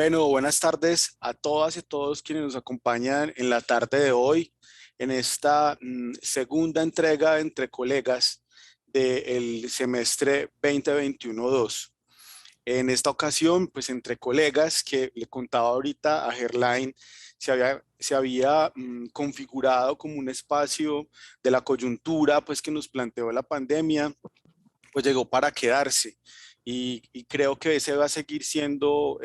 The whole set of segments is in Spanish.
Bueno, buenas tardes a todas y todos quienes nos acompañan en la tarde de hoy, en esta segunda entrega entre colegas del semestre 2021-2. En esta ocasión, pues entre colegas que le contaba ahorita a Gerlain, se había configurado como un espacio de la coyuntura pues que nos planteó la pandemia, pues llegó para quedarse y creo que ese va a seguir siendo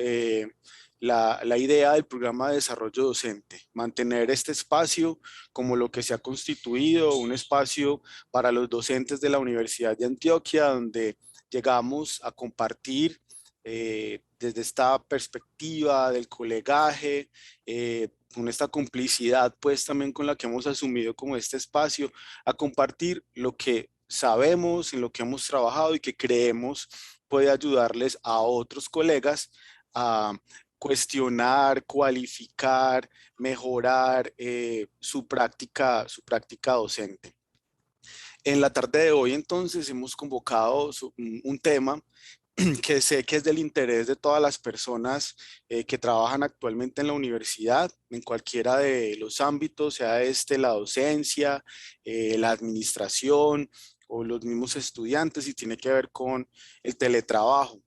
la idea del programa de desarrollo docente, mantener este espacio como lo que se ha constituido, un espacio para los docentes de la Universidad de Antioquia, donde llegamos a compartir desde esta perspectiva del colegaje, con esta complicidad pues también con la que hemos asumido como este espacio, a compartir lo que sabemos, en lo que hemos trabajado y que creemos puede ayudarles a otros colegas a cuestionar, cualificar, mejorar su práctica docente. En la tarde de hoy entonces hemos convocado un tema que sé que es del interés de todas las personas que trabajan actualmente en la universidad, en cualquiera de los ámbitos, sea este la docencia, la administración o los mismos estudiantes, y tiene que ver con el teletrabajo.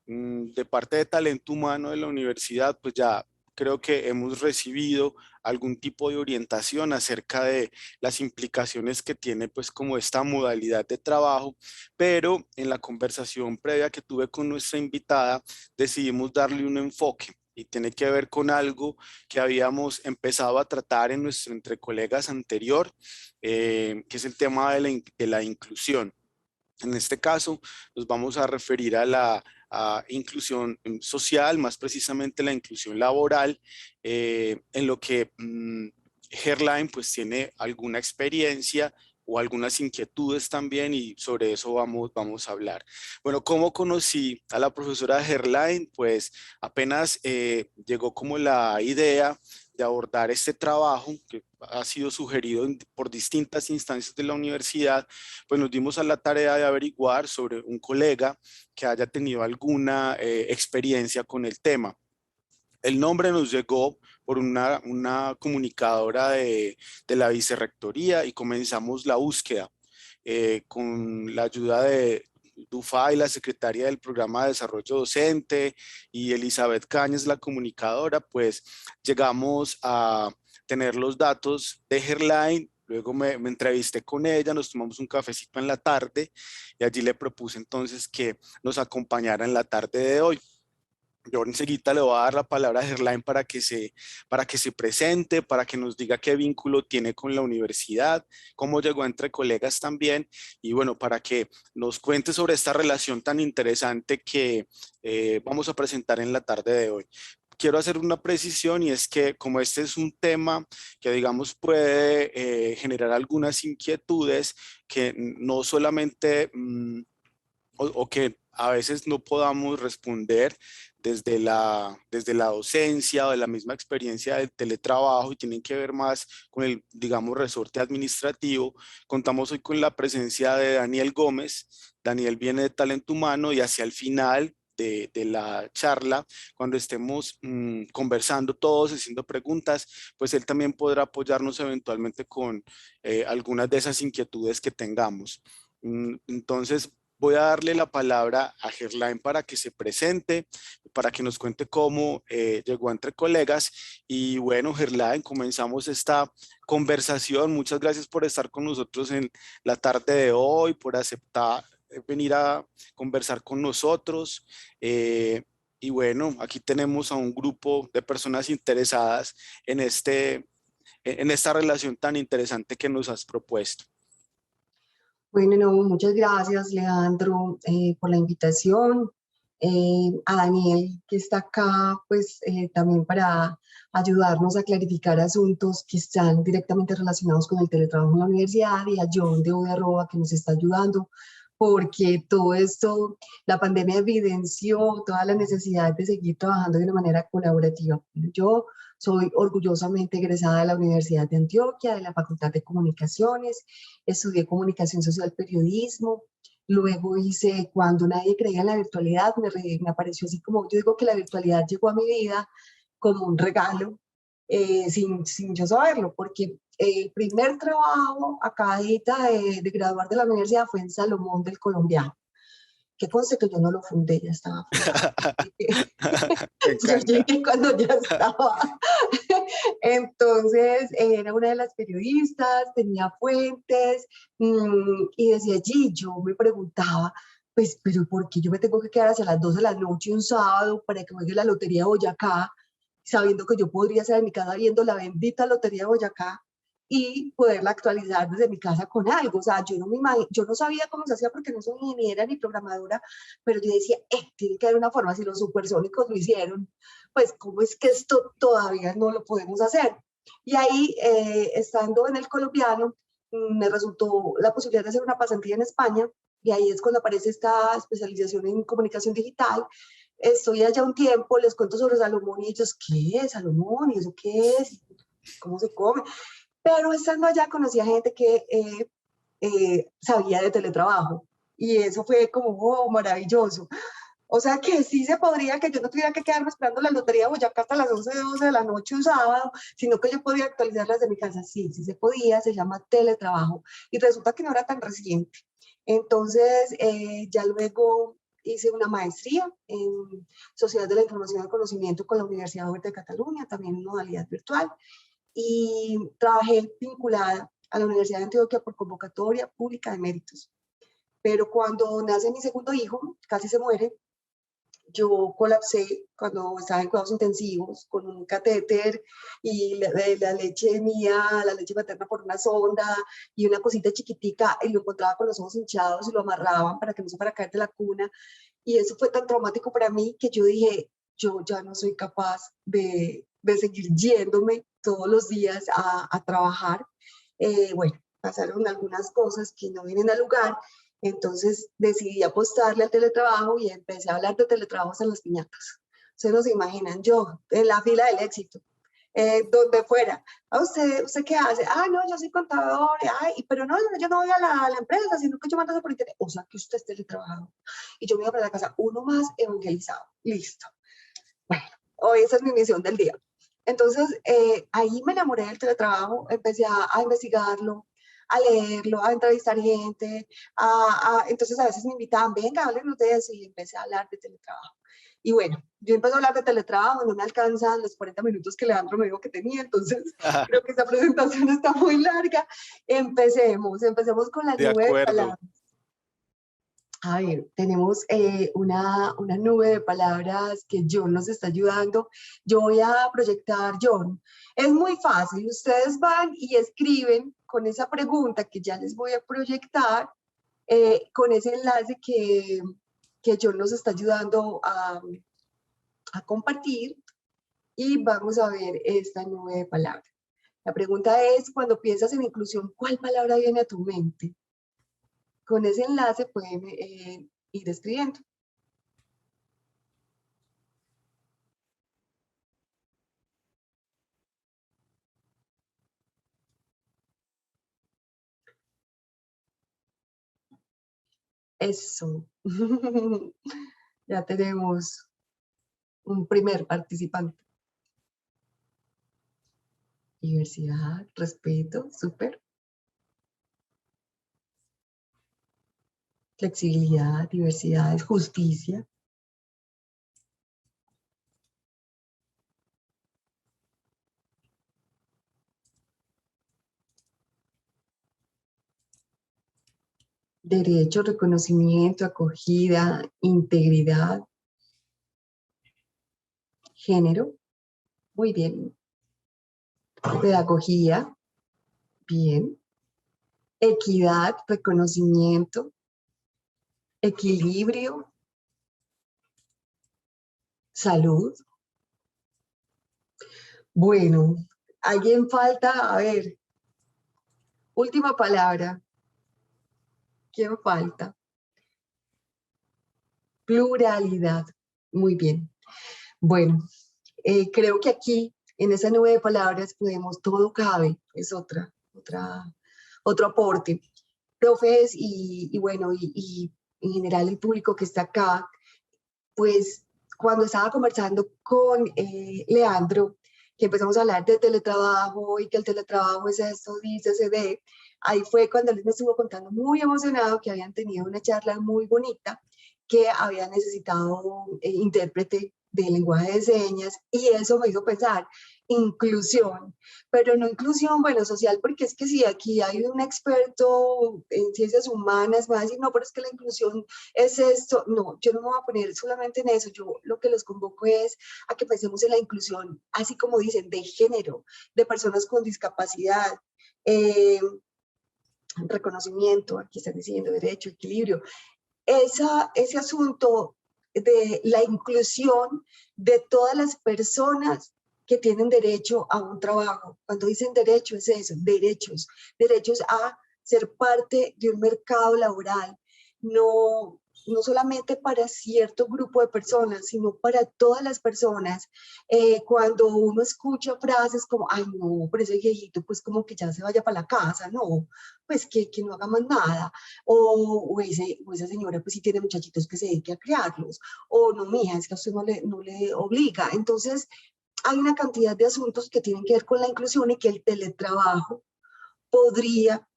De parte de talento humano de la universidad, pues ya creo que hemos recibido algún tipo de orientación acerca de las implicaciones que tiene pues como esta modalidad de trabajo, pero en la conversación previa que tuve con nuestra invitada decidimos darle un enfoque y tiene que ver con algo que habíamos empezado a tratar en nuestro entre colegas anterior, que es el tema de la inclusión. En este caso, nos vamos a referir a la inclusión social, más precisamente la inclusión laboral, en lo que Gerlain pues tiene alguna experiencia o algunas inquietudes también, y sobre eso vamos a hablar. Bueno, ¿cómo conocí a la profesora Gerlain? Pues apenas llegó como la idea de abordar este trabajo que ha sido sugerido por distintas instancias de la universidad, pues nos dimos a la tarea de averiguar sobre un colega que haya tenido alguna experiencia con el tema. El nombre nos llegó por una comunicadora de la vicerrectoría y comenzamos la búsqueda con la ayuda de Dufa y la secretaria del programa de desarrollo docente y Elizabeth Cañas, la comunicadora, pues llegamos a tener los datos de Gerlain. Luego me entrevisté con ella, nos tomamos un cafecito en la tarde y allí le propuse entonces que nos acompañara en la tarde de hoy. Yo enseguida le voy a dar la palabra a Gerlain para que se presente, para que nos diga qué vínculo tiene con la universidad, cómo llegó entre colegas también, y bueno, para que nos cuente sobre esta relación tan interesante que vamos a presentar en la tarde de hoy. Quiero hacer una precisión, y es que como este es un tema que digamos puede generar algunas inquietudes que no solamente o que a veces no podamos responder desde la docencia o de la misma experiencia del teletrabajo y tienen que ver más con el, digamos, resorte administrativo. Contamos hoy con la presencia de Daniel Gómez. Daniel viene de Talento Humano y hacia el final de la charla, cuando estemos conversando todos, haciendo preguntas, pues él también podrá apoyarnos eventualmente con algunas de esas inquietudes que tengamos. Entonces, voy a darle la palabra a Gerlain para que se presente, para que nos cuente cómo llegó entre colegas. Y bueno, Gerlain, comenzamos esta conversación. Muchas gracias por estar con nosotros en la tarde de hoy, por aceptar venir a conversar con nosotros. Y bueno, aquí tenemos a un grupo de personas interesadas en esta relación tan interesante que nos has propuesto. Bueno, no, muchas gracias, Leandro, por la invitación. A Daniel, que está acá, pues también para ayudarnos a clarificar asuntos que están directamente relacionados con el teletrabajo en la universidad, y a John de Arroba, que nos está ayudando, porque todo esto, la pandemia evidenció toda la necesidad de seguir trabajando de una manera colaborativa. Yo soy orgullosamente egresada de la Universidad de Antioquia, de la Facultad de Comunicaciones. Estudié comunicación social, periodismo, Luego hice Cuando nadie creía en la virtualidad, me apareció así como, yo digo que la virtualidad llegó a mi vida como un regalo, sin yo saberlo, porque el primer trabajo acabadita de graduar de la universidad fue en Salomón del Colombiano, que conste que yo no lo fundé, ya estaba fundado. Me Yo encanta. llegué cuando ya estaba. Entonces, era una de las periodistas, tenía fuentes, y desde allí yo me preguntaba, pues, pero ¿por qué yo me tengo que quedar hacia las 2 de la noche un sábado para que juegue la Lotería de Boyacá, sabiendo que yo podría estar en mi casa viendo la bendita Lotería de Boyacá y poderla actualizar desde mi casa con algo? O sea, yo no sabía cómo se hacía porque no soy ingeniera ni programadora, pero yo decía, tiene que haber una forma, si los supersónicos lo hicieron, pues cómo es que esto todavía no lo podemos hacer. Y ahí, estando en el colombiano, me resultó la posibilidad de hacer una pasantía en España, y ahí es cuando aparece esta especialización en comunicación digital. Estoy allá un tiempo, les cuento sobre Salomón y ellos, ¿qué es Salomón? ¿Y eso qué es? ¿Cómo se come? Pero estando allá conocí a gente que sabía de teletrabajo, y eso fue como, oh, maravilloso. O sea que sí se podría, que yo no tuviera que quedarme esperando la lotería de Boyacá hasta las 11, 12 de la noche un sábado, sino que yo podía actualizarlas de mi casa. Sí, sí se podía, se llama teletrabajo. Y resulta que no era tan reciente. Entonces, ya luego hice una maestría en Sociedad de la Información y el Conocimiento con la Universidad Oberta de Cataluña, también en modalidad virtual, y trabajé vinculada a la Universidad de Antioquia por convocatoria pública de méritos. Pero cuando nace mi segundo hijo, casi se muere, yo colapsé cuando estaba en cuidados intensivos con un catéter y la leche mía, la leche materna por una sonda y una cosita chiquitica, y lo encontraba con los ojos hinchados y lo amarraban para que no se fuera a caer de la cuna. Y eso fue tan traumático para mí que yo dije, yo ya no soy capaz de seguir yéndome todos los días a trabajar. Bueno, pasaron algunas cosas que no vienen al lugar, entonces decidí apostarle al teletrabajo y empecé a hablar de teletrabajos en las piñatas. Ustedes no se imaginan, yo en la fila del éxito, donde fuera. ¿A usted qué hace? Ah, no, yo soy contador. Ay, pero no, yo no voy a la empresa, sino que yo mando eso por internet. O sea, que usted es teletrabajador. Y yo me iba para la casa, uno más evangelizado. Listo. Bueno, hoy esa es mi misión del día. Entonces, ahí me enamoré del teletrabajo, empecé a investigarlo, a leerlo, a entrevistar gente, entonces a veces me invitaban, venga, háblenos de eso, y empecé a hablar de teletrabajo. Y bueno, yo empecé a hablar de teletrabajo, no me alcanzan los 40 minutos que Leandro me dijo que tenía, entonces creo que esta presentación está muy larga. Empecemos con la De nube de acuerdo. palabras. A ver, tenemos una nube de palabras que John nos está ayudando. Yo voy a proyectar John. Es muy fácil, ustedes van y escriben con esa pregunta que ya les voy a proyectar, con ese enlace que John nos está ayudando a compartir, y vamos a ver esta nube de palabras. La pregunta es, cuando piensas en inclusión, ¿cuál palabra viene a tu mente? Con ese enlace pueden ir escribiendo. Eso. Ya tenemos un primer participante. Diversidad, respeto, súper. Flexibilidad, diversidad, justicia. Derecho, reconocimiento, acogida, integridad. Género, muy bien. Pedagogía, bien. Equidad, reconocimiento, equilibrio, salud. Bueno, ¿alguien falta? A ver, última palabra. ¿Quién falta? Pluralidad. Muy bien. Bueno, creo que aquí, en esa nube de palabras, podemos, todo cabe, es otro aporte. Profes, y bueno, y en general el público que está acá, pues cuando estaba conversando con Leandro, que empezamos a hablar de teletrabajo y que el teletrabajo es esto, dice, se ve, ahí fue cuando él me estuvo contando muy emocionado que habían tenido una charla muy bonita, que había necesitado intérprete de lenguaje de señas, y eso me hizo pensar, inclusión, pero no inclusión, bueno, social, porque es que si aquí hay un experto en ciencias humanas, me va a decir, no, pero es que la inclusión es esto, no, yo no me voy a poner solamente en eso, yo lo que los convoco es a que pensemos en la inclusión, así como dicen, de género, de personas con discapacidad, eh, reconocimiento, aquí están diciendo derecho, equilibrio, ese asunto de la inclusión de todas las personas que tienen derecho a un trabajo. Cuando dicen derecho es eso, derechos, derechos a ser parte de un mercado laboral, no solamente para cierto grupo de personas, sino para todas las personas. Cuando uno escucha frases como, ay no, pero ese viejito pues como que ya se vaya para la casa, no, pues que no haga más nada, o esa señora pues sí tiene muchachitos que se dedique a criarlos, o no, mija, es que a usted no le obliga. Entonces, hay una cantidad de asuntos que tienen que ver con la inclusión y que el teletrabajo podría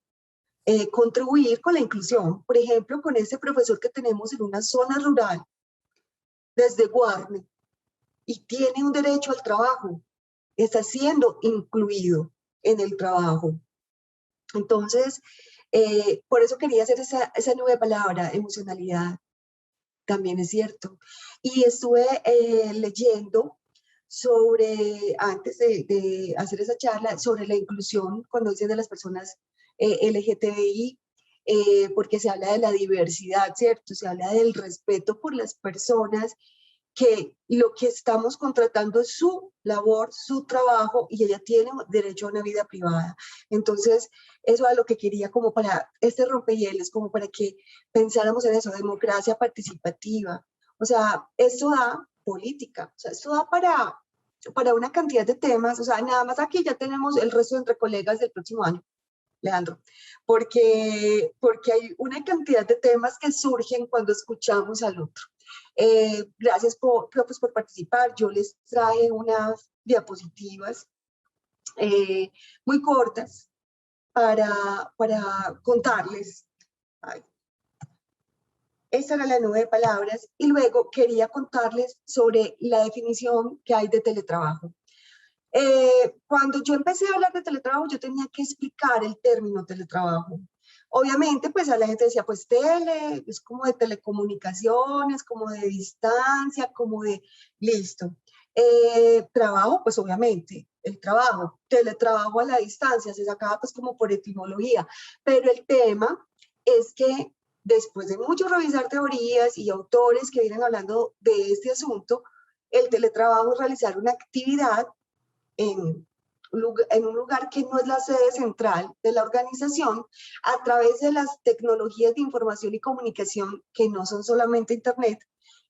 contribuir con la inclusión. Por ejemplo, con ese profesor que tenemos en una zona rural, desde Guarne, y tiene un derecho al trabajo, está siendo incluido en el trabajo. Entonces, por eso quería hacer esa nueva palabra, emocionalidad, también es cierto. Y estuve leyendo sobre, antes de hacer esa charla, sobre la inclusión, cuando dicen de las personas LGTBI, porque se habla de la diversidad, ¿cierto? Se habla del respeto por las personas, que lo que estamos contratando es su labor, su trabajo, y ella tiene derecho a una vida privada. Entonces, eso es lo que quería como para este rompehielos, como para que pensáramos en eso, democracia participativa. O sea, esto da política, o sea, esto da para una cantidad de temas, o sea, nada más aquí ya tenemos el resto entre colegas del próximo año, Leandro, porque hay una cantidad de temas que surgen cuando escuchamos al otro. Gracias pues, por participar. Yo les traje unas diapositivas muy cortas para contarles. Ay, esta era la nube de palabras, y luego quería contarles sobre la definición que hay de teletrabajo. Cuando yo empecé a hablar de teletrabajo, yo tenía que explicar el término teletrabajo. Obviamente, pues a la gente decía, pues tele, es como de telecomunicaciones, como de distancia, como de, listo. Trabajo, pues obviamente, el trabajo, teletrabajo a la distancia, se sacaba pues como por etimología, pero el tema es que después de mucho revisar teorías y autores que vienen hablando de este asunto, el teletrabajo es realizar una actividad en un lugar que no es la sede central de la organización, a través de las tecnologías de información y comunicación, que no son solamente Internet,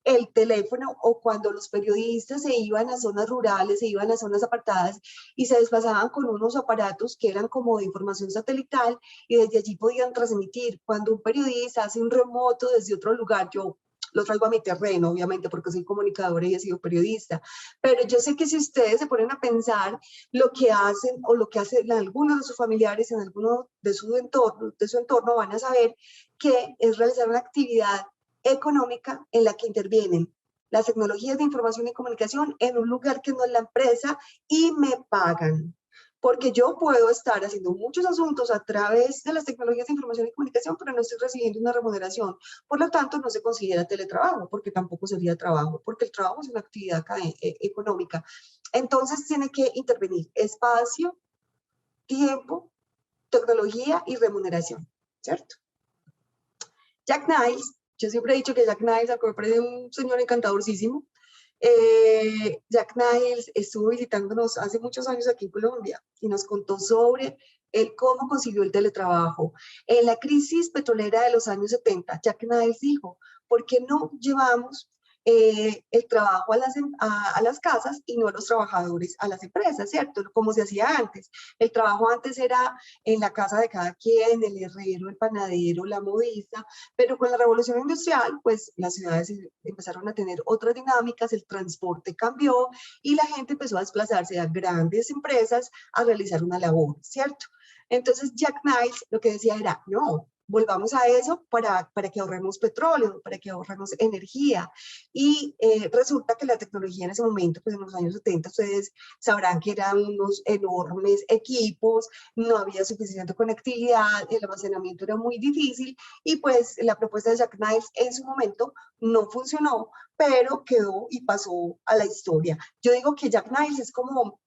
el teléfono, o cuando los periodistas se iban a zonas rurales, se iban a zonas apartadas y se desplazaban con unos aparatos que eran como de información satelital, y desde allí podían transmitir. Cuando un periodista hace un remoto desde otro lugar, yo lo traigo a mi terreno, obviamente, porque soy comunicadora y he sido periodista, pero yo sé que si ustedes se ponen a pensar lo que hacen o lo que hacen algunos de sus familiares en alguno de su entorno, van a saber que es realizar una actividad económica en la que intervienen las tecnologías de información y comunicación en un lugar que no es la empresa, y me pagan. Porque yo puedo estar haciendo muchos asuntos a través de las tecnologías de información y comunicación, pero no estoy recibiendo una remuneración. Por lo tanto, no se considera teletrabajo, porque tampoco sería trabajo, porque el trabajo es una actividad económica. Entonces, tiene que intervenir espacio, tiempo, tecnología y remuneración, ¿cierto? Jack Niles, yo siempre he dicho que Jack Niles, me parece un señor encantadorcísimo. Jack Niles estuvo visitándonos hace muchos años aquí en Colombia y nos contó sobre cómo consiguió el teletrabajo. En la crisis petrolera de los años 70, Jack Niles dijo, ¿por qué no llevamos el trabajo a las casas y no los trabajadores a las empresas, ¿cierto? Como se hacía antes. El trabajo antes era en la casa de cada quien, el herrero, el panadero, la modista, pero con la revolución industrial, pues las ciudades empezaron a tener otras dinámicas, el transporte cambió y la gente empezó a desplazarse a grandes empresas a realizar una labor, ¿cierto? Entonces Jack Niles lo que decía era, no, volvamos a eso para que ahorremos petróleo, para que ahorremos energía. Y resulta que la tecnología en ese momento, pues en los años 70, ustedes sabrán que eran unos enormes equipos, no había suficiente conectividad, el almacenamiento era muy difícil y pues la propuesta de Jack Niles en su momento no funcionó, pero quedó y pasó a la historia. Yo digo que Jack Niles es como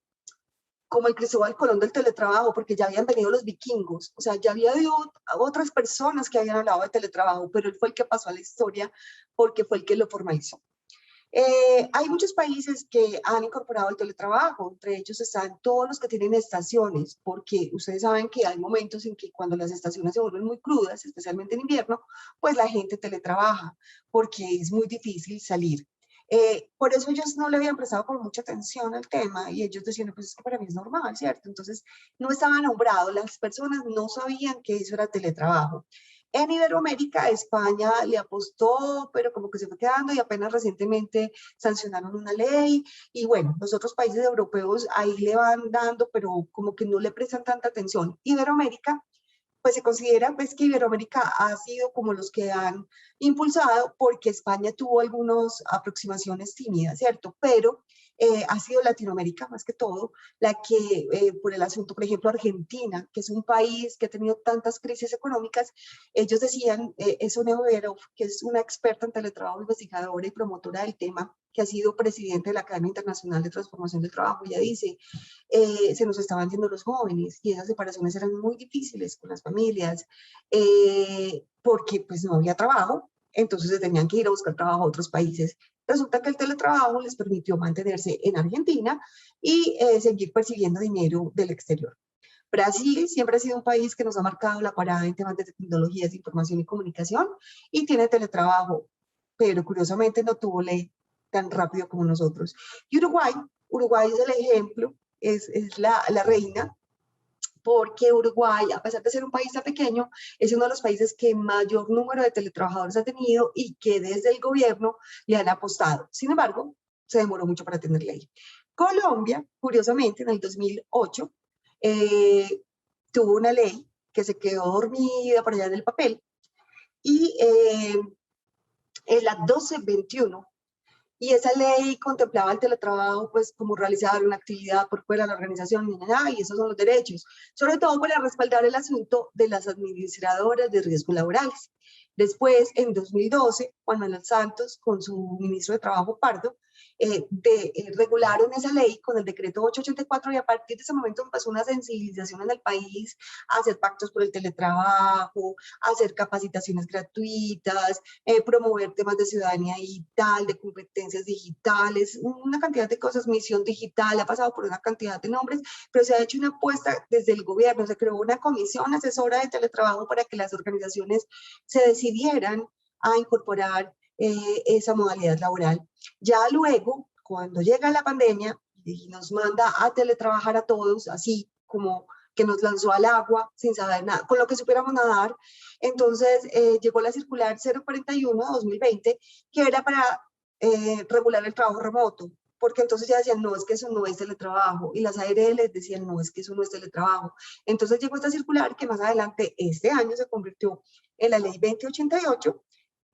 el Cristóbal Colón del teletrabajo, porque ya habían venido los vikingos, o sea, ya había habido otras personas que habían hablado de teletrabajo, pero él fue el que pasó a la historia porque fue el que lo formalizó. Hay muchos países que han incorporado el teletrabajo, entre ellos están todos los que tienen estaciones, porque ustedes saben que hay momentos en que cuando las estaciones se vuelven muy crudas, especialmente en invierno, pues la gente teletrabaja, porque es muy difícil salir. Por eso ellos no le habían prestado como mucha atención al tema y ellos decían, pues es que para mí es normal, ¿cierto? Entonces no estaba nombrado, las personas no sabían que eso era teletrabajo. En Iberoamérica, España le apostó, pero como que se fue quedando y apenas recientemente sancionaron una ley. Y bueno, los otros países europeos ahí le van dando, pero como que no le prestan tanta atención. Iberoamérica, pues se considera pues, que Iberoamérica ha sido como los que han impulsado porque España tuvo algunas aproximaciones tímidas, ¿cierto? Pero ha sido Latinoamérica más que todo la que por el asunto, por ejemplo, Argentina, que es un país que ha tenido tantas crisis económicas, ellos decían, Sonia Overoff, que es una experta en teletrabajo, investigadora y promotora del tema, que ha sido presidente de la Academia Internacional de Transformación del Trabajo, ella dice, se nos estaban yendo los jóvenes y esas separaciones eran muy difíciles con las familias porque pues no había trabajo, entonces se tenían que ir a buscar trabajo a otros países. Resulta que el teletrabajo les permitió mantenerse en Argentina y seguir percibiendo dinero del exterior. Brasil siempre ha sido un país que nos ha marcado la parada en temas de tecnologías de información y comunicación y tiene teletrabajo, pero curiosamente no tuvo ley tan rápido como nosotros. Y Uruguay es el ejemplo, es la reina, porque Uruguay, a pesar de ser un país tan pequeño, es uno de los países que mayor número de teletrabajadores ha tenido y que desde el gobierno le han apostado. Sin embargo, se demoró mucho para tener ley. Colombia, curiosamente, en el 2008, tuvo una ley que se quedó dormida por allá en el papel y es la 1221 y esa ley contemplaba el teletrabajo pues como realizar una actividad por fuera de la organización y esos son los derechos, sobre todo para respaldar el asunto de las administradoras de riesgos laborales. Después, en 2012, Juan Manuel Santos, con su ministro de Trabajo Pardo, regularon esa ley con el decreto 884 y a partir de ese momento empezó una sensibilización en el país a hacer pactos por el teletrabajo, a hacer capacitaciones gratuitas, promover temas de ciudadanía digital, de competencias digitales, una cantidad de cosas, misión digital, ha pasado por una cantidad de nombres, pero se ha hecho una apuesta desde el gobierno, se creó una comisión asesora de teletrabajo para que las organizaciones se decidieran a incorporar esa modalidad laboral. Ya luego, cuando llega la pandemia y nos manda a teletrabajar a todos, así como que nos lanzó al agua sin saber nada, con lo que supiéramos nadar, entonces llegó la circular 041-2020, que era para regular el trabajo remoto, porque entonces ya decían, no, es que eso no es teletrabajo, y las ARL decían, no, es que eso no es teletrabajo. Entonces llegó esta circular que más adelante, este año, se convirtió en la ley 2088,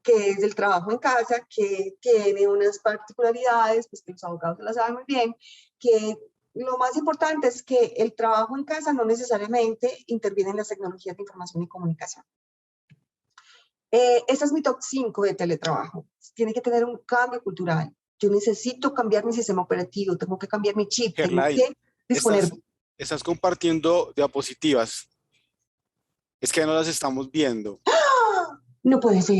que es del trabajo en casa, que tiene unas particularidades, pues que los abogados la saben muy bien, que lo más importante es que el trabajo en casa no necesariamente interviene en las tecnologías de información y comunicación. Ese es mi top 5 de teletrabajo. Tiene que tener un cambio cultural. Yo necesito cambiar mi sistema operativo, tengo que cambiar mi chip, tengo Gerlain, que disponer. estás compartiendo diapositivas. Es que no las estamos viendo. ¡Ah! No puede ser.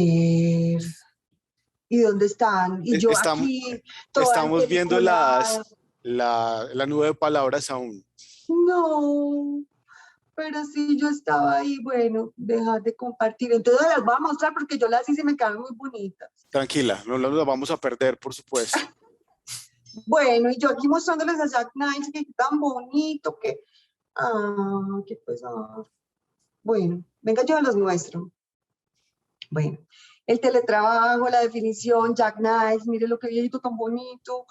¿Y dónde están? Y yo Estamos, aquí, toda estamos viendo empeliculada. la nube de palabras aún. No. pero sí yo estaba ahí, bueno, dejar de compartir. Entonces las voy a mostrar porque yo las hice y me quedaron muy bonitas. Tranquila, no las vamos a perder, por supuesto. Bueno, y yo aquí mostrándoles a Jack Knight, que tan bonito, que... qué pesar. Bueno, venga, yo los muestro. Bueno, el teletrabajo, la definición, Jack Knight, mire lo que viejito tan bonito.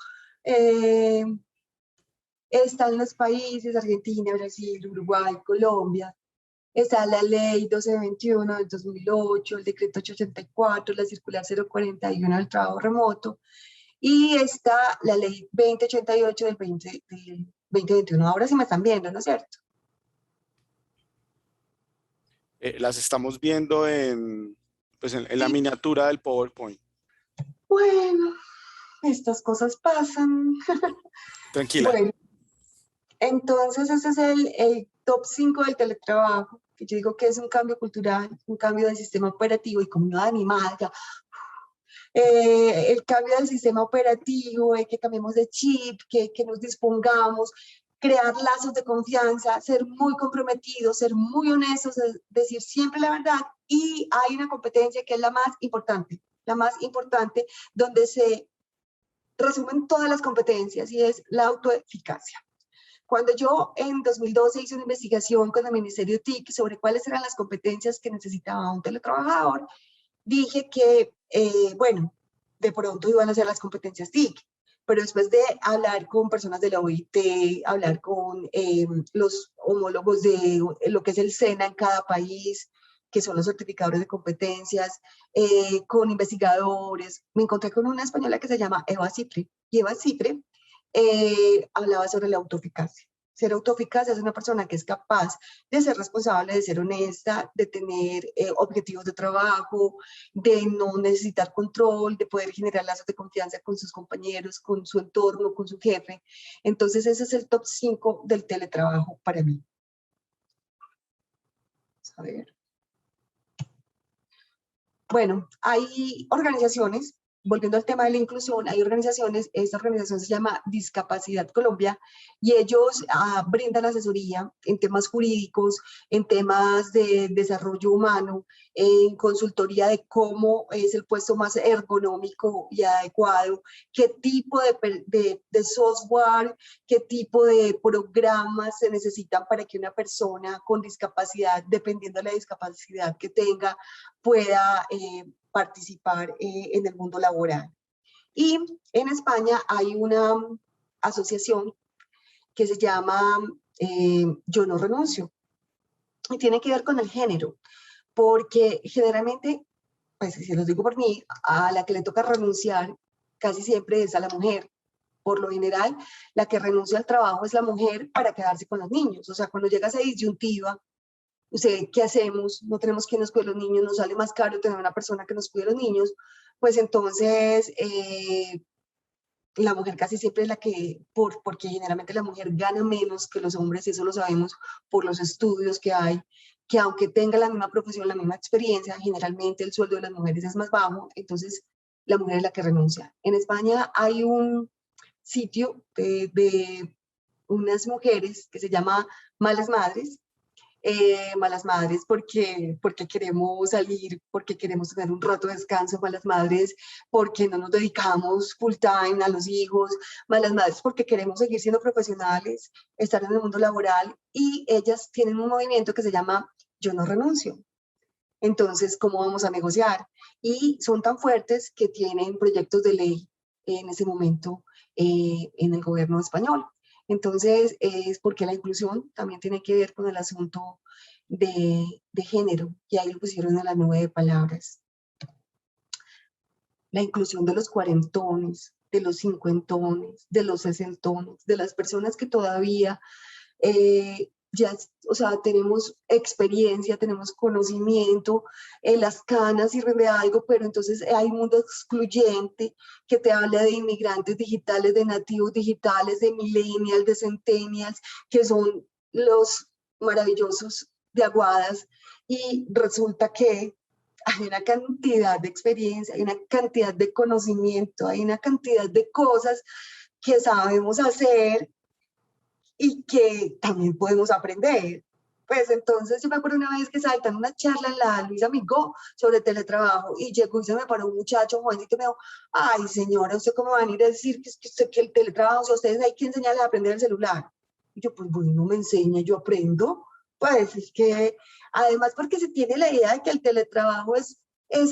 Eh, Está en los países, Argentina, Brasil, Uruguay, Colombia. Está la ley 1221 del 2008, el decreto 884, la circular 041 del trabajo remoto, y está la ley 2088 del 2021. Ahora sí me están viendo, ¿no es cierto? Las estamos viendo en, pues en la Sí. miniatura del PowerPoint. Bueno, estas cosas pasan. Tranquila. Bueno, entonces ese es el top 5 del teletrabajo, que yo digo que es un cambio cultural, un cambio del sistema operativo y comunidad animal. El cambio del sistema operativo, que cambiemos de chip, que nos dispongamos, crear lazos de confianza, ser muy comprometidos, ser muy honestos, decir siempre la verdad. Y hay una competencia que es la más importante, donde se resumen todas las competencias y es la autoeficacia. Cuando yo en 2012 hice una investigación con el Ministerio TIC sobre cuáles eran las competencias que necesitaba un teletrabajador, dije que, bueno, de pronto iban a ser las competencias TIC, pero después de hablar con personas de la OIT, hablar con los homólogos de lo que es el SENA en cada país, que son los certificadores de competencias, con investigadores, me encontré con una española que se llama Eva Cipre, y Eva Cipre hablaba sobre la autoeficacia. Ser autoeficaz es una persona que es capaz de ser responsable, de ser honesta, de tener objetivos de trabajo, de no necesitar control, de poder generar lazos de confianza con sus compañeros, con su entorno, con su jefe. Entonces ese es el top 5 del teletrabajo para mí. Vamos a ver. Bueno, hay organizaciones, volviendo al tema de la inclusión, hay organizaciones, esta organización se llama Discapacidad Colombia y ellos brindan asesoría en temas jurídicos, en temas de desarrollo humano, en consultoría de cómo es el puesto más ergonómico y adecuado, qué tipo de software, qué tipo de programas se necesitan para que una persona con discapacidad, dependiendo de la discapacidad que tenga, pueda participar en el mundo laboral. Y en España hay una asociación que se llama Yo no renuncio, y tiene que ver con el género, porque generalmente, pues si los digo por mí, a la que le toca renunciar casi siempre es a la mujer. Por lo general, la que renuncia al trabajo es la mujer para quedarse con los niños. O sea, cuando llega esa disyuntiva, ¿qué hacemos? No tenemos quien nos cuide los niños, nos sale más caro tener una persona que nos cuide los niños, pues entonces la mujer casi siempre es la que, porque generalmente la mujer gana menos que los hombres, y eso lo sabemos por los estudios que hay, que aunque tenga la misma profesión, la misma experiencia, generalmente el sueldo de las mujeres es más bajo, entonces la mujer es la que renuncia. En España hay un sitio de unas mujeres que se llama Malas Madres, malas madres porque queremos salir, porque queremos tener un rato de descanso, malas madres porque no nos dedicamos full time a los hijos, malas madres porque queremos seguir siendo profesionales, estar en el mundo laboral, y ellas tienen un movimiento que se llama Yo no renuncio. Entonces, ¿cómo vamos a negociar? Y son tan fuertes que tienen proyectos de ley en ese momento en el gobierno español. Entonces, es porque la inclusión también tiene que ver con el asunto de género, y ahí lo pusieron en las 9 palabras. La inclusión de los cuarentones, de los cincuentones, de los sesentones, de las personas que todavía ya, o sea, tenemos experiencia, tenemos conocimiento, las canas sirven de algo, pero entonces hay un mundo excluyente que te habla de inmigrantes digitales, de nativos digitales, de millennials, de centennials, que son los maravillosos de Aguadas, y resulta que hay una cantidad de experiencia, hay una cantidad de conocimiento, hay una cantidad de cosas que sabemos hacer y que también podemos aprender, Pues entonces yo me acuerdo una vez que estaba en una charla en la Luisa Migó sobre teletrabajo y llegó y se me paró un muchacho jovencito y me dijo, ay señora, ¿usted cómo va a venir a decir que el teletrabajo, si a ustedes hay que enseñarles a aprender el celular? Y yo, pues bueno, me enseña, yo aprendo. Pues es que, además porque se tiene la idea de que el teletrabajo es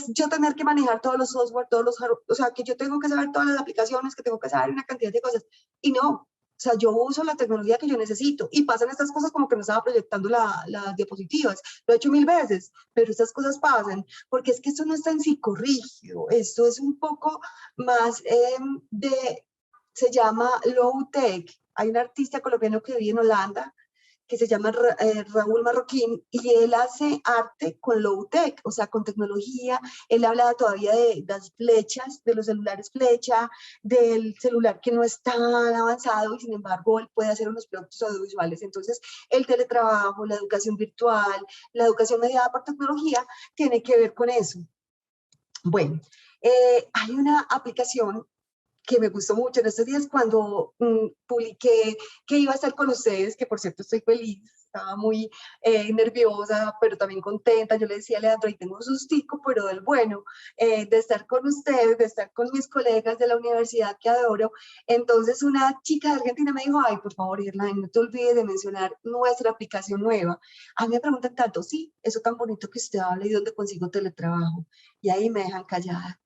yo tener que manejar todos los software, todos los hardware, o sea, que yo tengo que saber todas las aplicaciones, que tengo que saber una cantidad de cosas. Y no, o sea, yo uso la tecnología que yo necesito y pasan estas cosas como que me estaba proyectando las diapositivas. Lo he hecho mil veces, pero estas cosas pasan porque es que esto no está en psicorrígido. Esto es un poco más se llama low tech. Hay un artista colombiano que vive en Holanda que se llama Raúl Marroquín, y él hace arte con low-tech, o sea, con tecnología. Él habla todavía de las flechas, de los celulares flecha, del celular que no es tan avanzado y sin embargo él puede hacer unos productos audiovisuales. Entonces, el teletrabajo, la educación virtual, la educación mediada por tecnología, tiene que ver con eso. Bueno, hay una aplicación que me gustó mucho en estos días cuando publiqué que iba a estar con ustedes, que por cierto estoy feliz, estaba muy nerviosa, pero también contenta. Yo le decía a Leandro, y tengo un sustico, pero del bueno, de estar con ustedes, de estar con mis colegas de la universidad que adoro. Entonces una chica de Argentina me dijo, ay, por favor, Irlanda, no te olvides de mencionar nuestra aplicación nueva. A mí me preguntan tanto, sí, eso tan bonito que usted habla y dónde consigo teletrabajo. Y ahí me dejan callada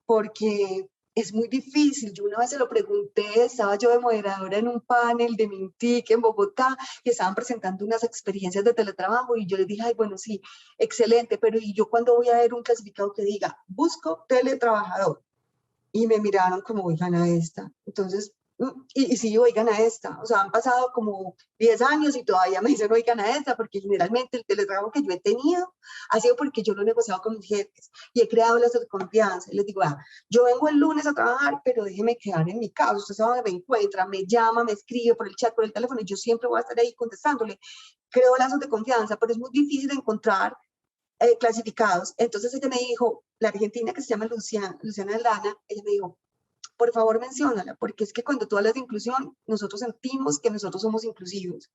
porque es muy difícil. Yo una vez se lo pregunté, estaba yo de moderadora en un panel de Mintic en Bogotá y estaban presentando unas experiencias de teletrabajo y yo les dije, ay, bueno, sí, excelente, pero ¿y yo cuándo voy a ver un clasificado que diga, busco teletrabajador? Y me miraron como, oigan a esta. Entonces, y sí, oigan a esta. O sea, han pasado como 10 años y todavía me dicen, oigan a esta, porque generalmente el teletrabajo que yo he tenido ha sido porque yo lo he negociado con mis jefes y he creado lazos de confianza. Y les digo, yo vengo el lunes a trabajar, pero déjeme quedar en mi casa. Usted sabe dónde me encuentra, me llama, me escribe por el chat, por el teléfono, y yo siempre voy a estar ahí contestándole. Creo lazos de confianza, pero es muy difícil encontrar clasificados. Entonces ella me dijo, la argentina que se llama Luciana Aldana, ella me dijo, por favor menciónala, porque es que cuando tú hablas de inclusión, nosotros sentimos que nosotros somos inclusivos.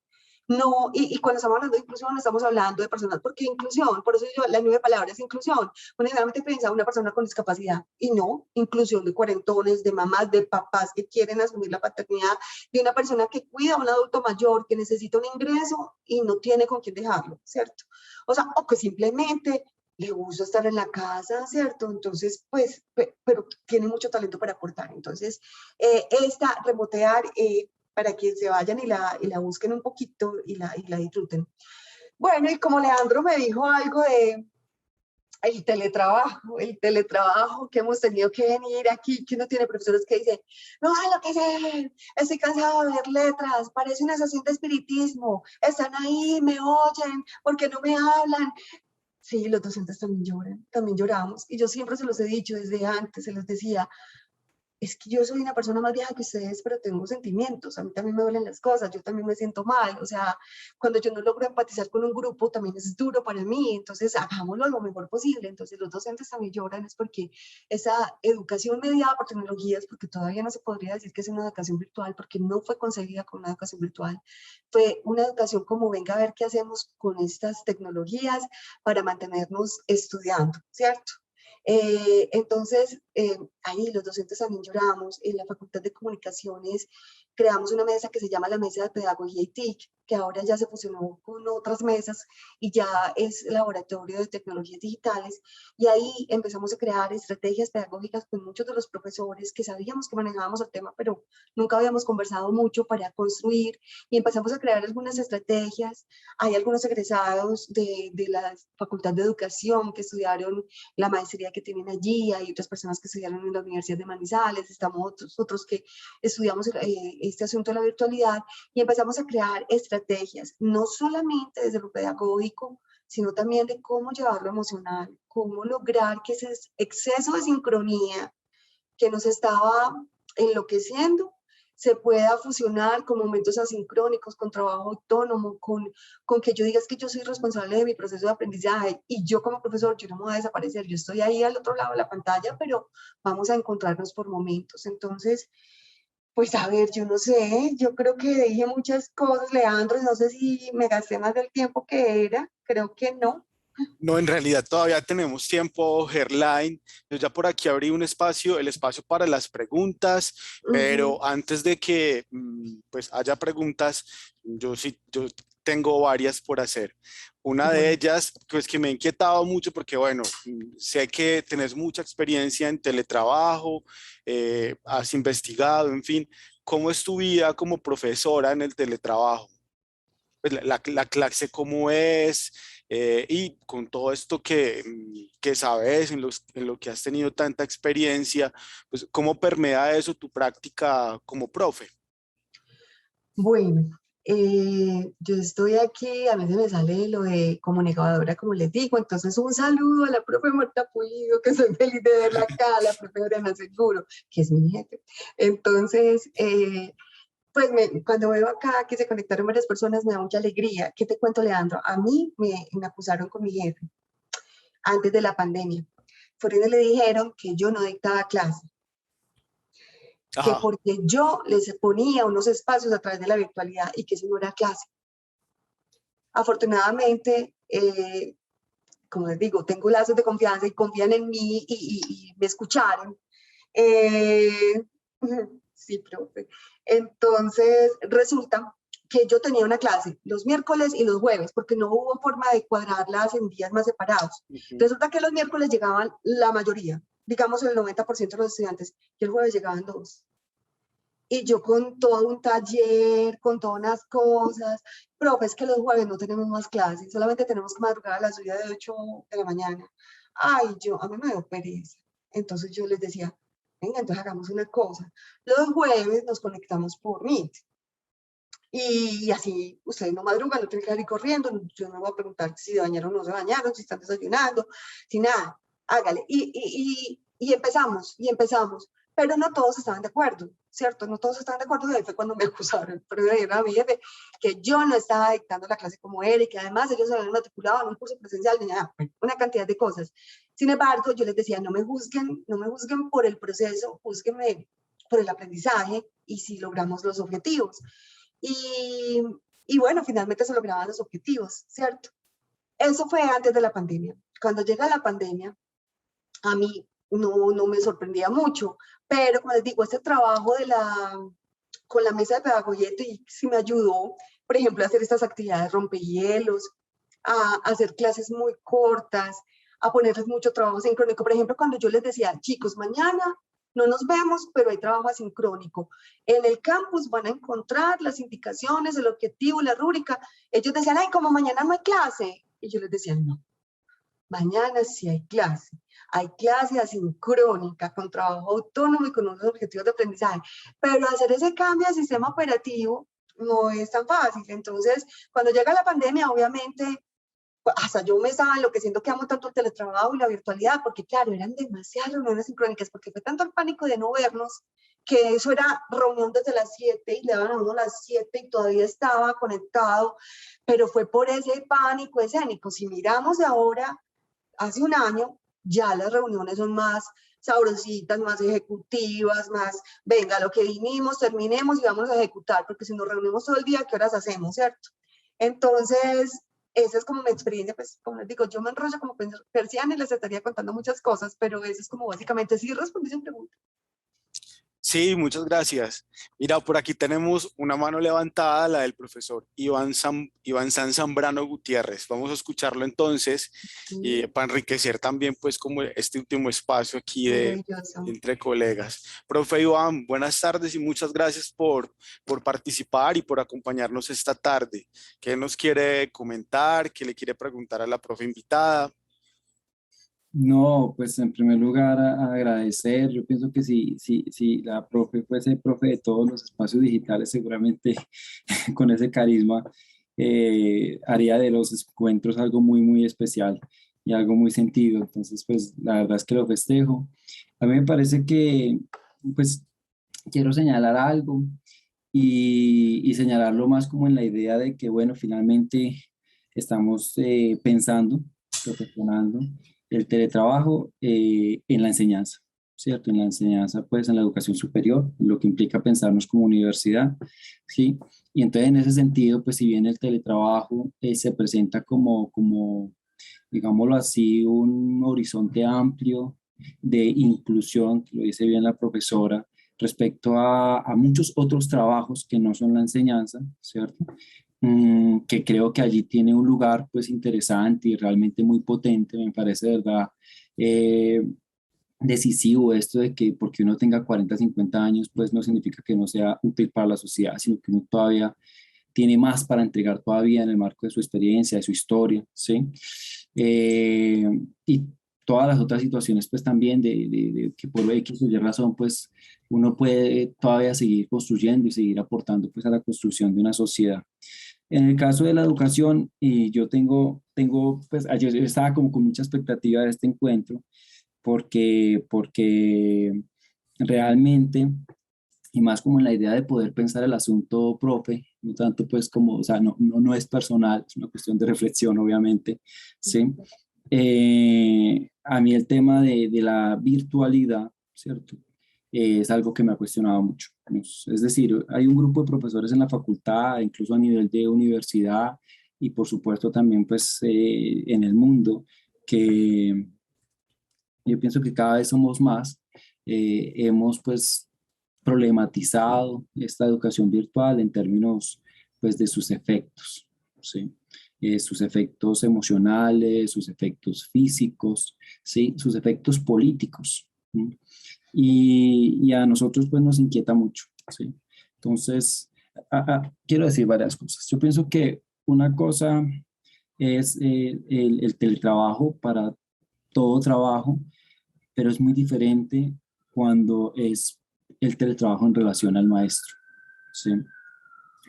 No, y cuando estamos hablando de inclusión, no estamos hablando de personas, porque inclusión, por eso yo, la nueva palabra es inclusión. Bueno, generalmente piensa una persona con discapacidad, y no, inclusión de cuarentones, de mamás, de papás que quieren asumir la paternidad, de una persona que cuida a un adulto mayor, que necesita un ingreso y no tiene con quién dejarlo, ¿cierto? O sea, o que simplemente le gusta estar en la casa, ¿cierto? Entonces, pues, pero tiene mucho talento para aportar. Entonces, esta remotear, para que se vayan y la busquen un poquito y la disfruten. Bueno, y como Leandro me dijo algo de el teletrabajo que hemos tenido que venir aquí, que uno tiene profesores que dicen, no hay lo que hacer, estoy cansado de ver letras, parece una sesión de espiritismo, están ahí, me oyen, porque no me hablan. Sí, los docentes también lloran, también lloramos. Y yo siempre se los he dicho desde antes, se los decía, es que yo soy una persona más vieja que ustedes, pero tengo sentimientos, a mí también me duelen las cosas, yo también me siento mal, o sea, cuando yo no logro empatizar con un grupo, también es duro para mí, entonces hagámoslo lo mejor posible. Entonces los docentes también lloran, es porque esa educación mediada por tecnologías, porque todavía no se podría decir que es una educación virtual, porque no fue concebida como una educación virtual, fue una educación como venga a ver qué hacemos con estas tecnologías para mantenernos estudiando, ¿cierto? Entonces, ahí los docentes también lloramos. En la Facultad de Comunicaciones creamos una mesa que se llama la Mesa de Pedagogía y TIC, que ahora ya se fusionó con otras mesas y ya es laboratorio de tecnologías digitales. Y ahí empezamos a crear estrategias pedagógicas con muchos de los profesores que sabíamos que manejábamos el tema, pero nunca habíamos conversado mucho para construir y empezamos a crear algunas estrategias. Hay algunos egresados de la Facultad de Educación que estudiaron la maestría que tienen allí, hay otras personas que estudiaron en la Universidad de Manizales, estamos otros que estudiamos este asunto de la virtualidad y empezamos a crear estrategias, no solamente desde lo pedagógico, sino también de cómo llevarlo emocional, cómo lograr que ese exceso de sincronía que nos estaba enloqueciendo se pueda fusionar con momentos asincrónicos, con trabajo autónomo, con que yo diga es que yo soy responsable de mi proceso de aprendizaje y yo como profesor, yo no me voy a desaparecer, yo estoy ahí al otro lado de la pantalla, pero vamos a encontrarnos por momentos. Entonces, Pues a ver, yo no sé, yo creo que dije muchas cosas, Leandro, no sé si me gasté más del tiempo que era, creo que no. No, en realidad todavía tenemos tiempo, Gerlain. Yo ya por aquí abrí un espacio, el espacio para las preguntas, Ujú, pero antes de que pues haya preguntas, yo tengo varias por hacer. Una de bueno, ellas, pues que me ha inquietado mucho porque, bueno, sé que tenés mucha experiencia en teletrabajo, has investigado, en fin, ¿cómo es tu vida como profesora en el teletrabajo? Pues, la clase cómo es, y con todo esto que sabes, en lo que has tenido tanta experiencia, pues cómo permea eso tu práctica como profe. bueno, yo estoy aquí, a veces me sale lo de comunicadora, como les digo, entonces un saludo a la profe Marta Pulido, que soy feliz de verla acá, la profe Adriana Seguro, que es mi jefe. Entonces, pues cuando veo acá que se conectaron varias personas, me da mucha alegría. ¿Qué te cuento, Leandro? A mí me acusaron con mi jefe antes de la pandemia. Fueron y le dijeron que yo no dictaba clase, que Ajá, porque yo les ponía unos espacios a través de la virtualidad y que eso no era clase. Afortunadamente, como les digo, tengo lazos de confianza y confían en mí y me escucharon. Eh, sí, profe. Entonces, resulta que yo tenía una clase los miércoles y los jueves, porque no hubo forma de cuadrarlas en días más separados. ujú. Resulta que los miércoles llegaban la mayoría, digamos el 90% de los estudiantes, y el jueves llegaban dos. Y yo con todo un taller, con todas unas cosas, profe, es que los jueves no tenemos más clases, solamente tenemos que madrugar a la suya de 8 de la mañana. Ay, a mí me dio pereza. Entonces yo les decía, venga, entonces hagamos una cosa. Los jueves nos conectamos por Meet. Y así ustedes no madrugan, no tienen que salir corriendo, yo no voy a preguntar si se bañaron o no se bañaron, si están desayunando, si nada, hágale. Y empezamos, y empezamos, pero no todos estaban de acuerdo, ¿cierto? No todos estaban de acuerdo, y ahí fue cuando me acusaron, pero me dieron a mi jefe que yo no estaba dictando la clase como era y que además ellos se habían matriculado en un curso presencial, ni nada, una cantidad de cosas. Sin embargo, yo les decía, no me juzguen, no me juzguen por el proceso, juzguenme por el aprendizaje y si logramos los objetivos. Y, y bueno, finalmente se lograban los objetivos, ¿cierto? Eso fue antes de la pandemia. Cuando llega la pandemia, a mí no me sorprendía mucho, pero como les digo, este trabajo con la mesa de pedagogía sí me ayudó, por ejemplo, a hacer estas actividades rompehielos, a hacer clases muy cortas, a ponerles mucho trabajo sincrónico. Por ejemplo, cuando yo les decía, chicos, mañana no nos vemos, pero hay trabajo asincrónico. En el campus van a encontrar las indicaciones, el objetivo, la rúbrica. Ellos decían, ay, como mañana no hay clase. Y yo les decía, no, mañana sí hay clase. Hay clase asincrónica con trabajo autónomo y con unos objetivos de aprendizaje. Pero hacer ese cambio de sistema operativo no es tan fácil. Entonces, cuando llega la pandemia, obviamente, hasta yo me estaba enloqueciendo que amo tanto el teletrabajo y la virtualidad, porque claro, eran demasiadas reuniones sincrónicas, porque fue tanto el pánico de no vernos, que eso era reunión desde las 7 y le daban a uno las 7 y todavía estaba conectado, pero fue por ese pánico escénico. Si miramos ahora, hace un año, ya las reuniones son más sabrositas, más ejecutivas, más, venga, lo que vinimos, terminemos y vamos a ejecutar, porque si nos reunimos todo el día, ¿qué horas hacemos, cierto? Entonces, esa es como mi experiencia, pues como les digo, yo me enrollo como persiana y les estaría contando muchas cosas, pero eso es como básicamente, sí respondí su pregunta. Sí, muchas gracias. Mira, por aquí tenemos una mano levantada, la del profesor Iván San Zambrano Gutiérrez. Vamos a escucharlo entonces, y Sí, para enriquecer también pues como este último espacio aquí de maravilloso. entre colegas. Profe Iván, buenas tardes y muchas gracias por participar y por acompañarnos esta tarde. ¿Qué nos quiere comentar? ¿Qué le quiere preguntar a la profe invitada? No, pues en primer lugar agradecer. Yo pienso que si la profe fuese profe de todos los espacios digitales, seguramente con ese carisma haría de los encuentros algo muy, muy especial y algo muy sentido. Entonces, pues la verdad es que lo festejo. A mí me parece que, pues, quiero señalar algo y señalarlo más como en la idea de que, bueno, finalmente estamos pensando, reflexionando el teletrabajo en la enseñanza, ¿cierto? En la enseñanza, pues en la educación superior, lo que implica pensarnos como universidad, ¿sí? Y entonces en ese sentido, pues si bien el teletrabajo se presenta como, digámoslo así, un horizonte amplio de inclusión, que lo dice bien la profesora, respecto a muchos otros trabajos que no son la enseñanza, ¿cierto? Que creo que allí tiene un lugar pues interesante y realmente muy potente, me parece, de verdad, eh, decisivo esto de que porque uno tenga 40, 50 años, pues no significa que no sea útil para la sociedad, sino que uno todavía tiene más para entregar todavía en el marco de su experiencia, de su historia, ¿sí? Y todas las otras situaciones, pues también de que por X o Y razón, pues uno puede todavía seguir construyendo y seguir aportando pues a la construcción de una sociedad. En el caso de la educación, yo pues ayer yo estaba como con mucha expectativa de este encuentro, porque realmente, y más como en la idea de poder pensar el asunto, profe, no tanto pues como, o sea, no es personal, es una cuestión de reflexión, obviamente, ¿sí? A mí el tema de la virtualidad, ¿cierto? Es algo que me ha cuestionado mucho. Es decir, hay un grupo de profesores en la facultad, incluso a nivel de universidad, y por supuesto también pues en el mundo, que yo pienso que cada vez somos más, hemos pues problematizado esta educación virtual en términos pues de sus efectos, ¿sí? Sus efectos emocionales, sus efectos físicos, ¿sí? Sus efectos políticos, ¿sí? Y a nosotros pues nos inquieta mucho, ¿sí? Entonces, quiero decir varias cosas. Yo pienso que una cosa es el teletrabajo para todo trabajo, pero es muy diferente cuando es el teletrabajo en relación al maestro, ¿sí?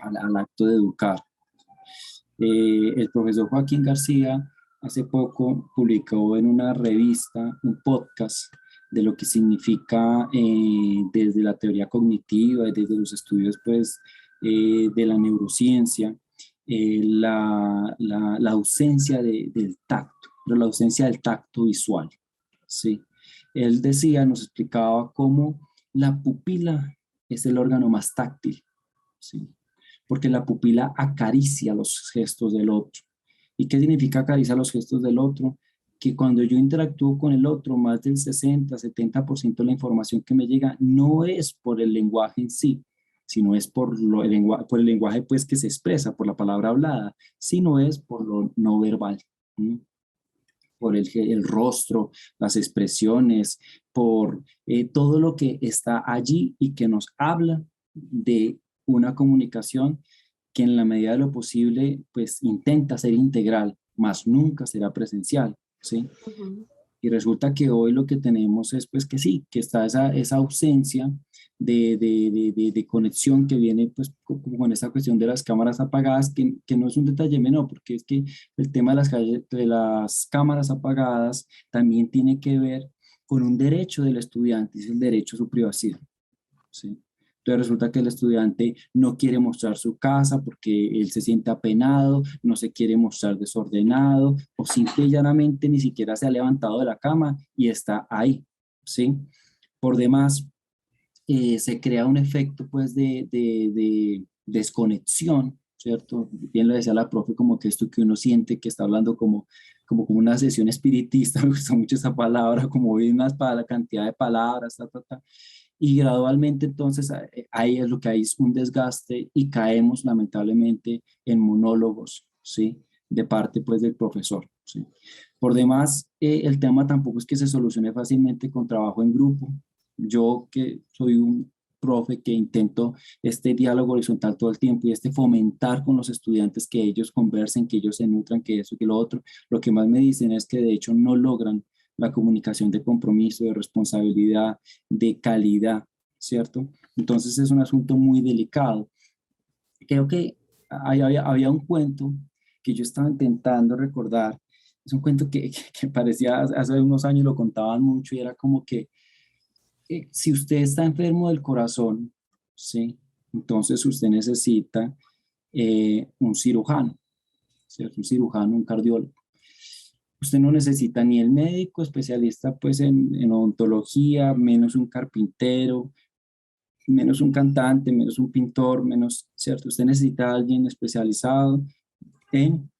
Al acto de educar. El profesor Joaquín García hace poco publicó en una revista un podcast de lo que significa desde la teoría cognitiva y desde los estudios pues, de la neurociencia, la ausencia del tacto, pero la ausencia del tacto visual, ¿sí? Él decía, nos explicaba cómo la pupila es el órgano más táctil, ¿sí? Porque la pupila acaricia los gestos del otro. ¿Y qué significa acariciar los gestos del otro? Que cuando yo interactúo con el otro, más del 60-70% de la información que me llega no es por el lenguaje en sí, sino es por el lenguaje pues, que se expresa, por la palabra hablada, sino es por lo no verbal. ¿Sí? Por el rostro, las expresiones, por todo lo que está allí y que nos habla de una comunicación que en la medida de lo posible, pues intenta ser integral, más nunca será presencial, ¿sí? Ujú. Y resulta que hoy lo que tenemos es pues que sí, que está esa ausencia de conexión que viene pues como con esta cuestión de las cámaras apagadas, que no es un detalle menor, porque es que el tema de las cámaras apagadas también tiene que ver con un derecho del estudiante, es el derecho a su privacidad, ¿sí? Entonces resulta que el estudiante no quiere mostrar su casa porque él se siente apenado, no se quiere mostrar desordenado o simple y llanamente ni siquiera se ha levantado de la cama y está ahí, ¿sí? Por demás, se crea un efecto pues de desconexión, ¿cierto? Bien lo decía la profe, como que esto que uno siente que está hablando como una sesión espiritista, me gusta mucho esa palabra, como unas para la cantidad de palabras, y gradualmente entonces ahí es lo que hay es un desgaste y caemos lamentablemente en monólogos, ¿sí? De parte pues del profesor, ¿sí? Por demás, el tema tampoco es que se solucione fácilmente con trabajo en grupo. Yo que soy un profe que intento este diálogo horizontal todo el tiempo y este fomentar con los estudiantes que ellos conversen, que ellos se nutran, que eso, que lo otro, lo que más me dicen es que de hecho no logran la comunicación de compromiso, de responsabilidad, de calidad, ¿cierto? Entonces es un asunto muy delicado. Creo que había un cuento que yo estaba intentando recordar, es un cuento que parecía, hace unos años lo contaban mucho y era como que si usted está enfermo del corazón, ¿sí? Entonces usted necesita un cirujano, ¿cierto? Un cirujano, un cardiólogo. usted no necesita ni el médico especialista pues en odontología, menos un carpintero, menos un cantante, menos un pintor, menos, ¿cierto? Usted necesita a alguien especializado en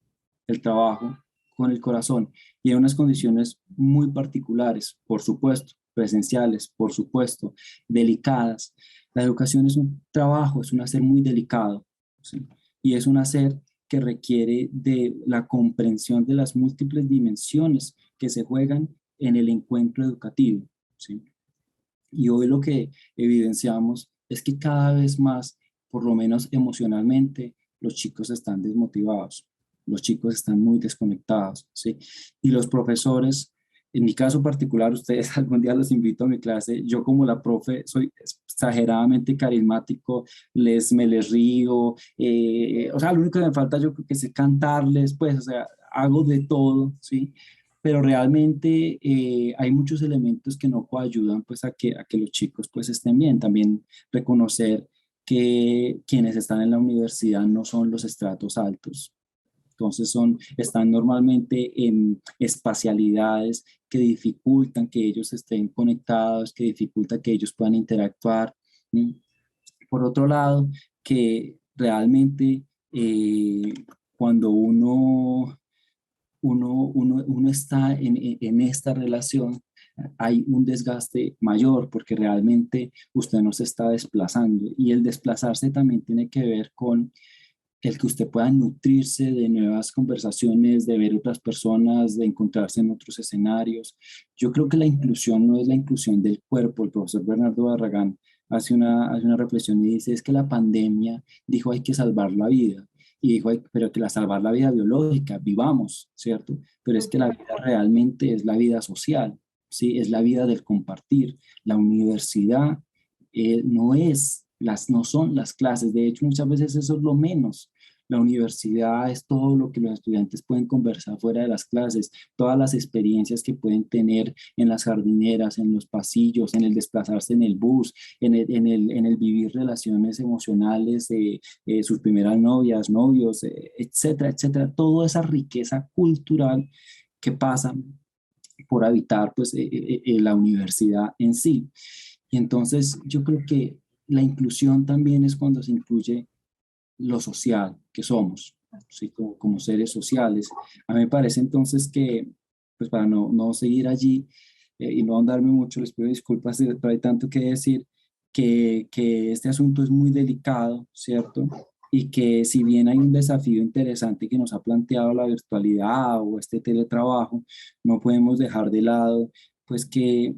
el trabajo con el corazón y en unas condiciones muy particulares, por supuesto, presenciales, por supuesto, delicadas. La educación es un trabajo, es un hacer muy delicado, ¿sí? Y es un hacer que requiere de la comprensión de las múltiples dimensiones que se juegan en el encuentro educativo, ¿sí? Y hoy lo que evidenciamos es que cada vez más, por lo menos emocionalmente, los chicos están desmotivados, los chicos están muy desconectados, ¿sí? Y los profesores, en mi caso particular, ustedes algún día los invito a mi clase, yo como la profe soy exageradamente carismático, me les río, o sea, lo único que me falta yo creo que es cantarles, pues, o sea, hago de todo, ¿sí? Pero realmente hay muchos elementos que no coayudan pues a que los chicos pues estén bien. También reconocer que quienes están en la universidad no son los estratos altos. Entonces están normalmente en espacialidades que dificultan que ellos estén conectados, que dificultan que ellos puedan interactuar. ¿Sí? Por otro lado, que realmente cuando uno está en esta relación, hay un desgaste mayor porque realmente usted no se está desplazando y el desplazarse también tiene que ver con el que usted pueda nutrirse de nuevas conversaciones, de ver otras personas, de encontrarse en otros escenarios. Yo creo que la inclusión no es la inclusión del cuerpo. El profesor Bernardo Barragán hace una reflexión y dice, es que la pandemia dijo hay que salvar la vida. Y dijo, pero que salvar la vida biológica, vivamos, ¿cierto? Pero es que la vida realmente es la vida social, ¿sí? Es la vida del compartir. La universidad no son las clases, de hecho muchas veces eso es lo menos. La universidad es todo lo que los estudiantes pueden conversar fuera de las clases, todas las experiencias que pueden tener en las jardineras, en los pasillos, en el desplazarse en el bus, en el vivir relaciones emocionales, sus primeras novias, novios, etcétera, etcétera. Toda esa riqueza cultural que pasa por habitar pues, la universidad en sí. Y entonces yo creo que la inclusión también es cuando se incluye lo social que somos, ¿sí? Como seres sociales. A mí me parece entonces que, pues para no seguir allí y no andarme mucho, les pido disculpas, pero hay tanto que decir, que este asunto es muy delicado, ¿cierto? Y que si bien hay un desafío interesante que nos ha planteado la virtualidad o este teletrabajo, no podemos dejar de lado, pues que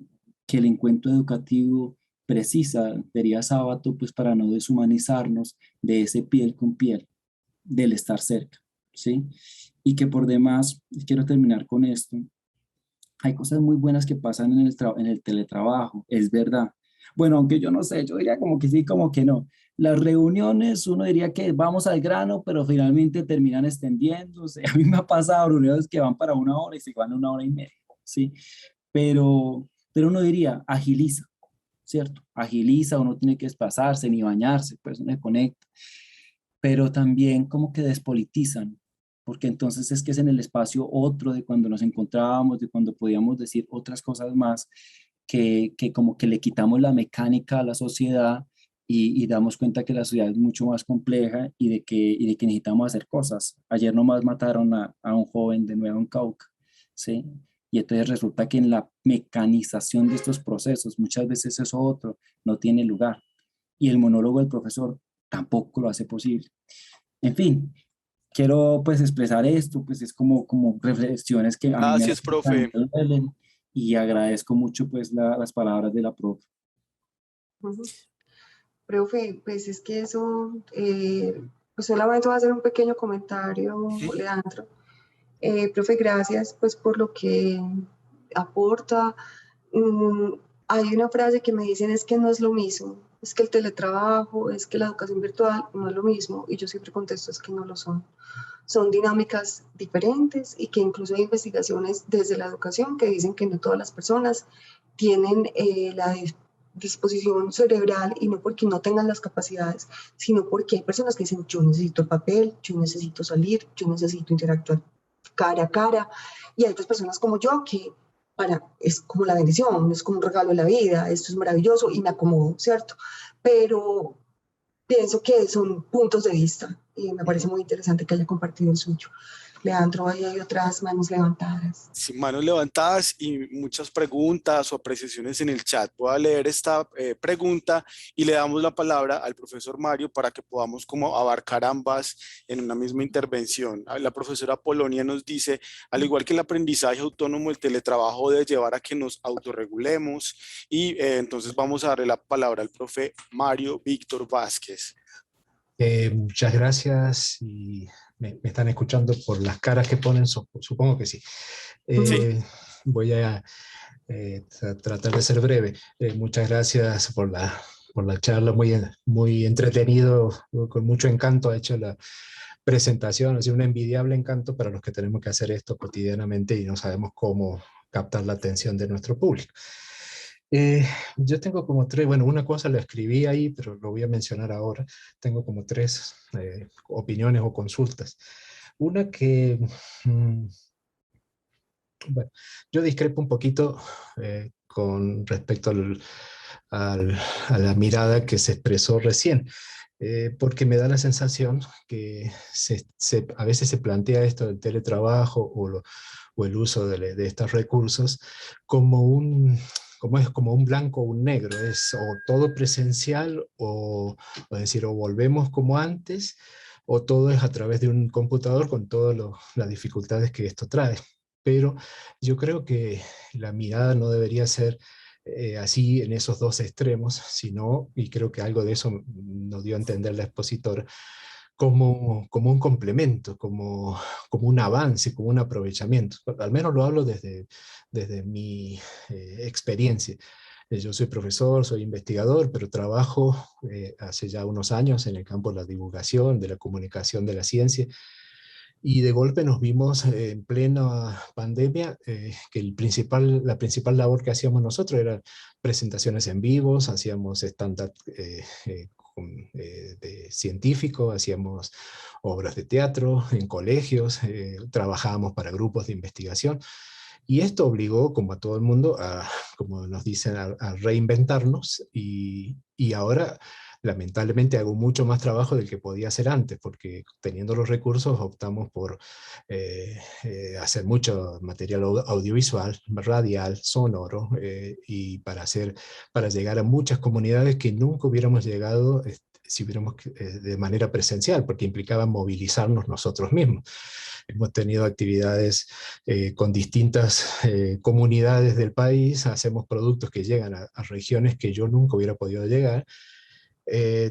el encuentro educativo precisa, sería sábado, pues para no deshumanizarnos de ese piel con piel, del estar cerca, ¿sí? Y que por demás, y quiero terminar con esto, hay cosas muy buenas que pasan en el teletrabajo, es verdad. Bueno, aunque yo no sé, yo diría como que sí, como que no. Las reuniones, uno diría que vamos al grano, pero finalmente terminan extendiéndose. A mí me ha pasado reuniones que van para una hora y se van a una hora y media, ¿sí? Pero uno diría, agiliza, ¿cierto? Agiliza, uno tiene que desplazarse, ni bañarse, pues uno se conecta, pero también como que despolitizan, porque entonces es que es en el espacio otro de cuando nos encontrábamos, de cuando podíamos decir otras cosas más, que como que le quitamos la mecánica a la sociedad y damos cuenta que la sociedad es mucho más compleja y de que necesitamos hacer cosas. Ayer nomás mataron a un joven de Nueva en Cauca, ¿sí? Y entonces resulta que en la mecanización de estos procesos, muchas veces eso otro no tiene lugar. Y el monólogo del profesor tampoco lo hace posible. En fin, quiero pues expresar esto, pues es como reflexiones que a mí me Gracias, profe. duelen y agradezco mucho pues las palabras de la profe. Ujú. Profe, pues es que eso, pues solamente voy a hacer un pequeño comentario, Leandro. Profe, gracias pues por lo que aporta. Mm, hay una frase que me dicen es que no es lo mismo, es que el teletrabajo, es que la educación virtual no es lo mismo y yo siempre contesto es que no lo son. Son dinámicas diferentes y que incluso hay investigaciones desde la educación que dicen que no todas las personas tienen la disposición cerebral y no porque no tengan las capacidades, sino porque hay personas que dicen yo necesito el papel, yo necesito salir, yo necesito interactuar cara a cara, y hay otras personas como yo que es como la bendición, es como un regalo de la vida, esto es maravilloso y me acomodo, ¿cierto? Pero pienso que son puntos de vista y me parece muy interesante que haya compartido el suyo. Leandro, ahí hay otras manos levantadas. Sin manos levantadas y muchas preguntas o apreciaciones en el chat. Voy a leer esta pregunta y le damos la palabra al profesor Mario para que podamos como abarcar ambas en una misma intervención. La profesora Polonia nos dice, al igual que el aprendizaje autónomo, el teletrabajo debe llevar a que nos autorregulemos y entonces vamos a darle la palabra al profe Mario Víctor Vázquez. Muchas gracias y me están escuchando por las caras que ponen, supongo que sí. Sí. Voy a tratar de ser breve. Muchas gracias por la charla, muy entretenido, con mucho encanto ha hecho la presentación, un envidiable encanto para los que tenemos que hacer esto cotidianamente y no sabemos cómo captar la atención de nuestro público. Yo tengo como tres, bueno, una cosa la escribí ahí, pero lo voy a mencionar ahora. Tengo como tres opiniones o consultas. Una que, bueno, yo discrepo un poquito con respecto a la mirada que se expresó recién, porque me da la sensación que a veces se plantea esto del teletrabajo o el uso de estos recursos como es como un blanco o un negro, es o todo presencial o decir, o volvemos como antes, o todo es a través de un computador con todas las dificultades que esto trae. Pero yo creo que la mirada no debería ser así en esos dos extremos, sino, y creo que algo de eso nos dio a entender la expositora, como un complemento, como un avance, como un aprovechamiento. Al menos lo hablo desde mi experiencia. Yo soy profesor, soy investigador, pero trabajo hace ya unos años en el campo de la divulgación, de la comunicación de la ciencia, y de golpe nos vimos en plena pandemia que la principal labor que hacíamos nosotros era presentaciones en vivos, hacíamos stand-up de científico, hacíamos obras de teatro en colegios, trabajábamos para grupos de investigación. Y esto obligó, como a todo el mundo, como nos dicen, a reinventarnos y ahora lamentablemente hago mucho más trabajo del que podía hacer antes, porque teniendo los recursos optamos por hacer mucho material audiovisual, radial, sonoro, y para llegar a muchas comunidades que nunca hubiéramos llegado si hubiéramos de manera presencial, porque implicaba movilizarnos nosotros mismos. Hemos tenido actividades con distintas comunidades del país, hacemos productos que llegan a regiones que yo nunca hubiera podido llegar.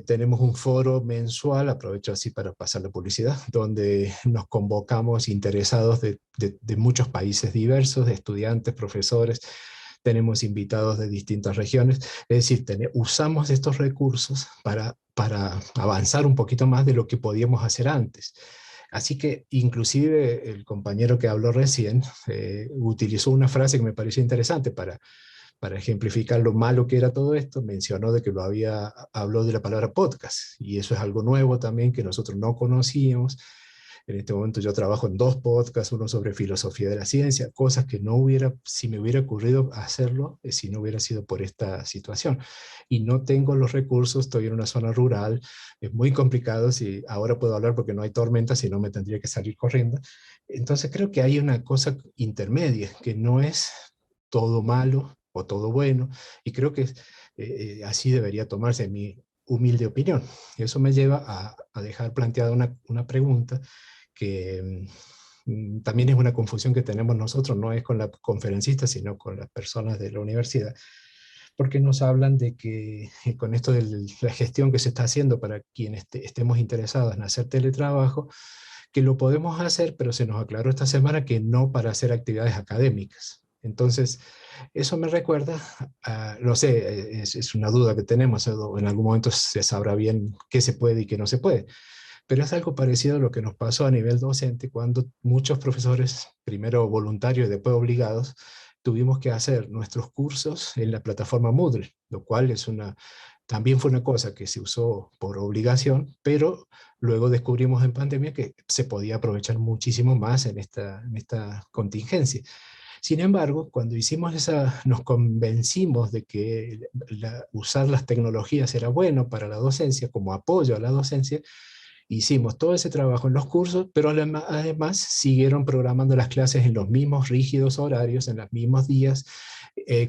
Tenemos un foro mensual, aprovecho así para pasar la publicidad, donde nos convocamos interesados de muchos países diversos, de estudiantes, profesores, tenemos invitados de distintas regiones, es decir, usamos estos recursos para avanzar un poquito más de lo que podíamos hacer antes. Así que inclusive el compañero que habló recién utilizó una frase que me pareció interesante para ejemplificar lo malo que era todo esto, mencionó de que habló de la palabra podcast, y eso es algo nuevo también que nosotros no conocíamos. En este momento yo trabajo en 2 podcasts, uno sobre filosofía de la ciencia, cosas que si me hubiera ocurrido hacerlo, si no hubiera sido por esta situación. Y no tengo los recursos, estoy en una zona rural, es muy complicado, si ahora puedo hablar porque no hay tormenta, si no me tendría que salir corriendo. Entonces creo que hay una cosa intermedia, que no es todo malo o todo bueno, y creo que así debería tomarse mi humilde opinión. Eso me lleva a dejar planteada una pregunta que también es una confusión que tenemos nosotros, no es con la conferencista, sino con las personas de la universidad, porque nos hablan de que con esto de la gestión que se está haciendo para quienes estemos interesados en hacer teletrabajo, que lo podemos hacer, pero se nos aclaró esta semana que no para hacer actividades académicas. Entonces, eso me recuerda, no sé, es una duda que tenemos, en algún momento se sabrá bien qué se puede y qué no se puede, pero es algo parecido a lo que nos pasó a nivel docente cuando muchos profesores, primero voluntarios y después obligados, tuvimos que hacer nuestros cursos en la plataforma Moodle, lo cual también fue una cosa que se usó por obligación, pero luego descubrimos en pandemia que se podía aprovechar muchísimo más en esta contingencia. Sin embargo, cuando hicimos nos convencimos de que usar las tecnologías era bueno para la docencia, como apoyo a la docencia, hicimos todo ese trabajo en los cursos, pero además siguieron programando las clases en los mismos rígidos horarios, en los mismos días,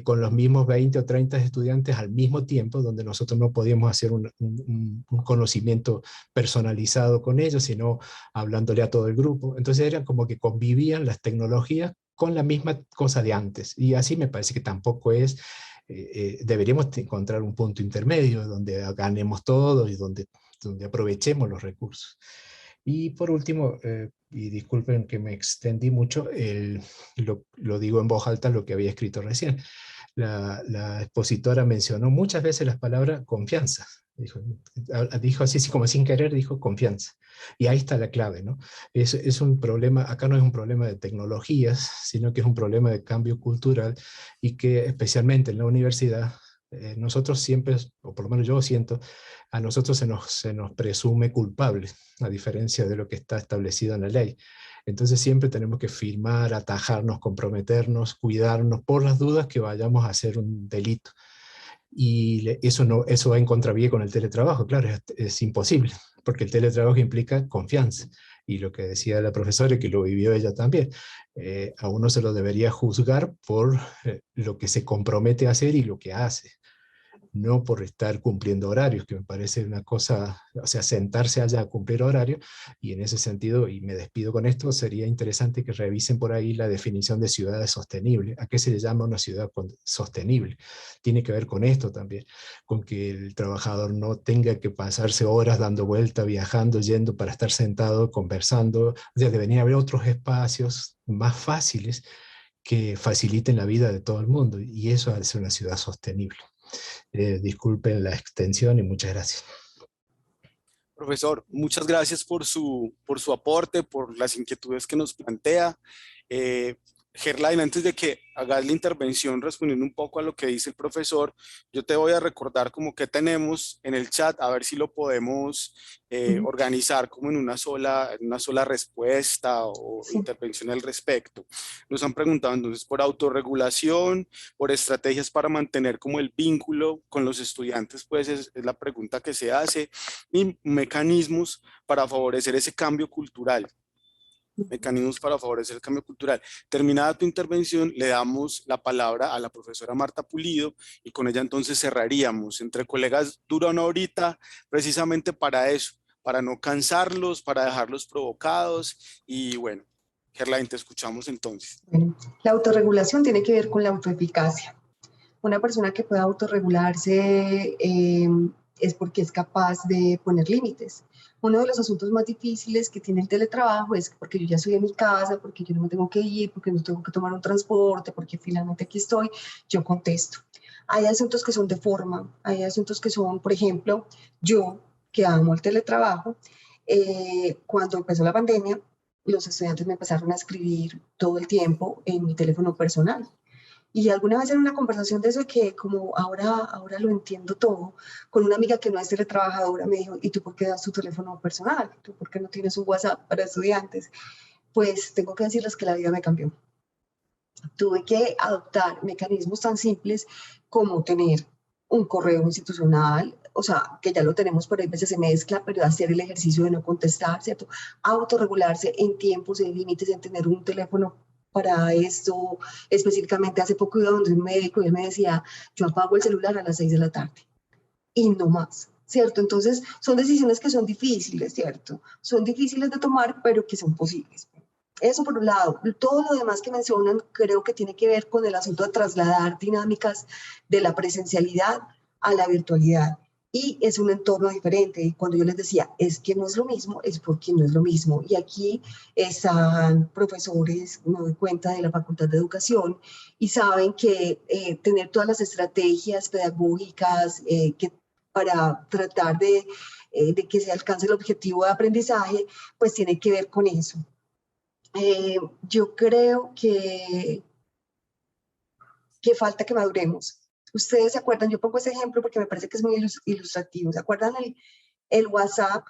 con los mismos 20 o 30 estudiantes al mismo tiempo, donde nosotros no podíamos hacer un conocimiento personalizado con ellos, sino hablándole a todo el grupo. Entonces era como que convivían las tecnologías con la misma cosa de antes. Y así me parece que tampoco es, deberíamos encontrar un punto intermedio donde ganemos todo y donde aprovechemos los recursos. Y por último, y disculpen que me extendí mucho, lo digo en voz alta lo que había escrito recién. La expositora mencionó muchas veces las palabras confianza. Dijo así como sin querer, dijo confianza. Y ahí está la clave, ¿no? Es un problema, acá no es un problema de tecnologías, sino que es un problema de cambio cultural y que especialmente en la universidad, nosotros siempre, o por lo menos yo siento, a nosotros se nos presume culpables, a diferencia de lo que está establecido en la ley. Entonces siempre tenemos que firmar, atajarnos, comprometernos, cuidarnos por las dudas que vayamos a hacer un delito. Y eso va en contravía con el teletrabajo, claro, es imposible, porque el teletrabajo implica confianza. Y lo que decía la profesora, que lo vivió ella también, a uno se lo debería juzgar por lo que se compromete a hacer y lo que hace, no por estar cumpliendo horarios, que me parece una cosa, o sea, sentarse allá a cumplir horario, y en ese sentido, y me despido con esto, sería interesante que revisen por ahí la definición de ciudades sostenibles. ¿A qué se le llama una ciudad sostenible? Tiene que ver con esto también, con que el trabajador no tenga que pasarse horas dando vuelta, viajando, yendo para estar sentado, conversando. O sea, deberían haber otros espacios más fáciles que faciliten la vida de todo el mundo, y eso ha de ser una ciudad sostenible. Disculpen la extensión y muchas gracias. Profesor, muchas gracias por su aporte, por las inquietudes que nos plantea. Gerlain, antes de que hagas la intervención respondiendo un poco a lo que dice el profesor, yo te voy a recordar como que tenemos en el chat, a ver si lo podemos organizar como en una sola respuesta o Sí. intervención al respecto. Nos han preguntado entonces por autorregulación, por estrategias para mantener como el vínculo con los estudiantes, pues es la pregunta que se hace, y mecanismos para favorecer ese cambio cultural. Mecanismos para favorecer el cambio cultural. Terminada tu intervención, le damos la palabra a la profesora Marta Pulido y con ella entonces cerraríamos. Entre colegas dura una horita precisamente para eso, para no cansarlos, para dejarlos provocados y bueno, Gerlain, te escuchamos entonces. Bueno, la autorregulación tiene que ver con la autoeficacia. Una persona que pueda autorregularse es porque es capaz de poner límites. Uno de los asuntos más difíciles que tiene el teletrabajo es porque yo ya estoy en mi casa, porque yo no me tengo que ir, porque no tengo que tomar un transporte, porque finalmente aquí estoy, yo contesto. Hay asuntos que son de forma, hay asuntos que son, por ejemplo, yo que amo el teletrabajo, cuando empezó la pandemia, los estudiantes me empezaron a escribir todo el tiempo en mi teléfono personal. Y alguna vez en una conversación de eso que como ahora lo entiendo todo, con una amiga que no es teletrabajadora me dijo, ¿y tú por qué das tu teléfono personal? ¿Tú por qué no tienes un WhatsApp para estudiantes? Pues tengo que decirles que la vida me cambió. Tuve que adoptar mecanismos tan simples como tener un correo institucional, o sea, que ya lo tenemos, pero a veces se mezcla, pero hacer el ejercicio de no contestar, ¿cierto? Autorregularse en tiempos, en límites, en tener un teléfono para esto. Específicamente hace poco iba donde un médico y él me decía, yo apago el celular a las 6 de la tarde y no más, ¿cierto? Entonces son decisiones que son difíciles, ¿cierto? Son difíciles de tomar, pero que son posibles. Eso por un lado. Todo lo demás que mencionan creo que tiene que ver con el asunto de trasladar dinámicas de la presencialidad a la virtualidad. Y es un entorno diferente. Y cuando yo les decía, es que no es lo mismo, es porque no es lo mismo. Y aquí están profesores, me doy cuenta, de la Facultad de Educación y saben que tener todas las estrategias pedagógicas para tratar de que se alcance el objetivo de aprendizaje, pues tiene que ver con eso. Yo creo que falta que maduremos. Ustedes se acuerdan, yo pongo ese ejemplo porque me parece que es muy ilustrativo. ¿Se acuerdan el WhatsApp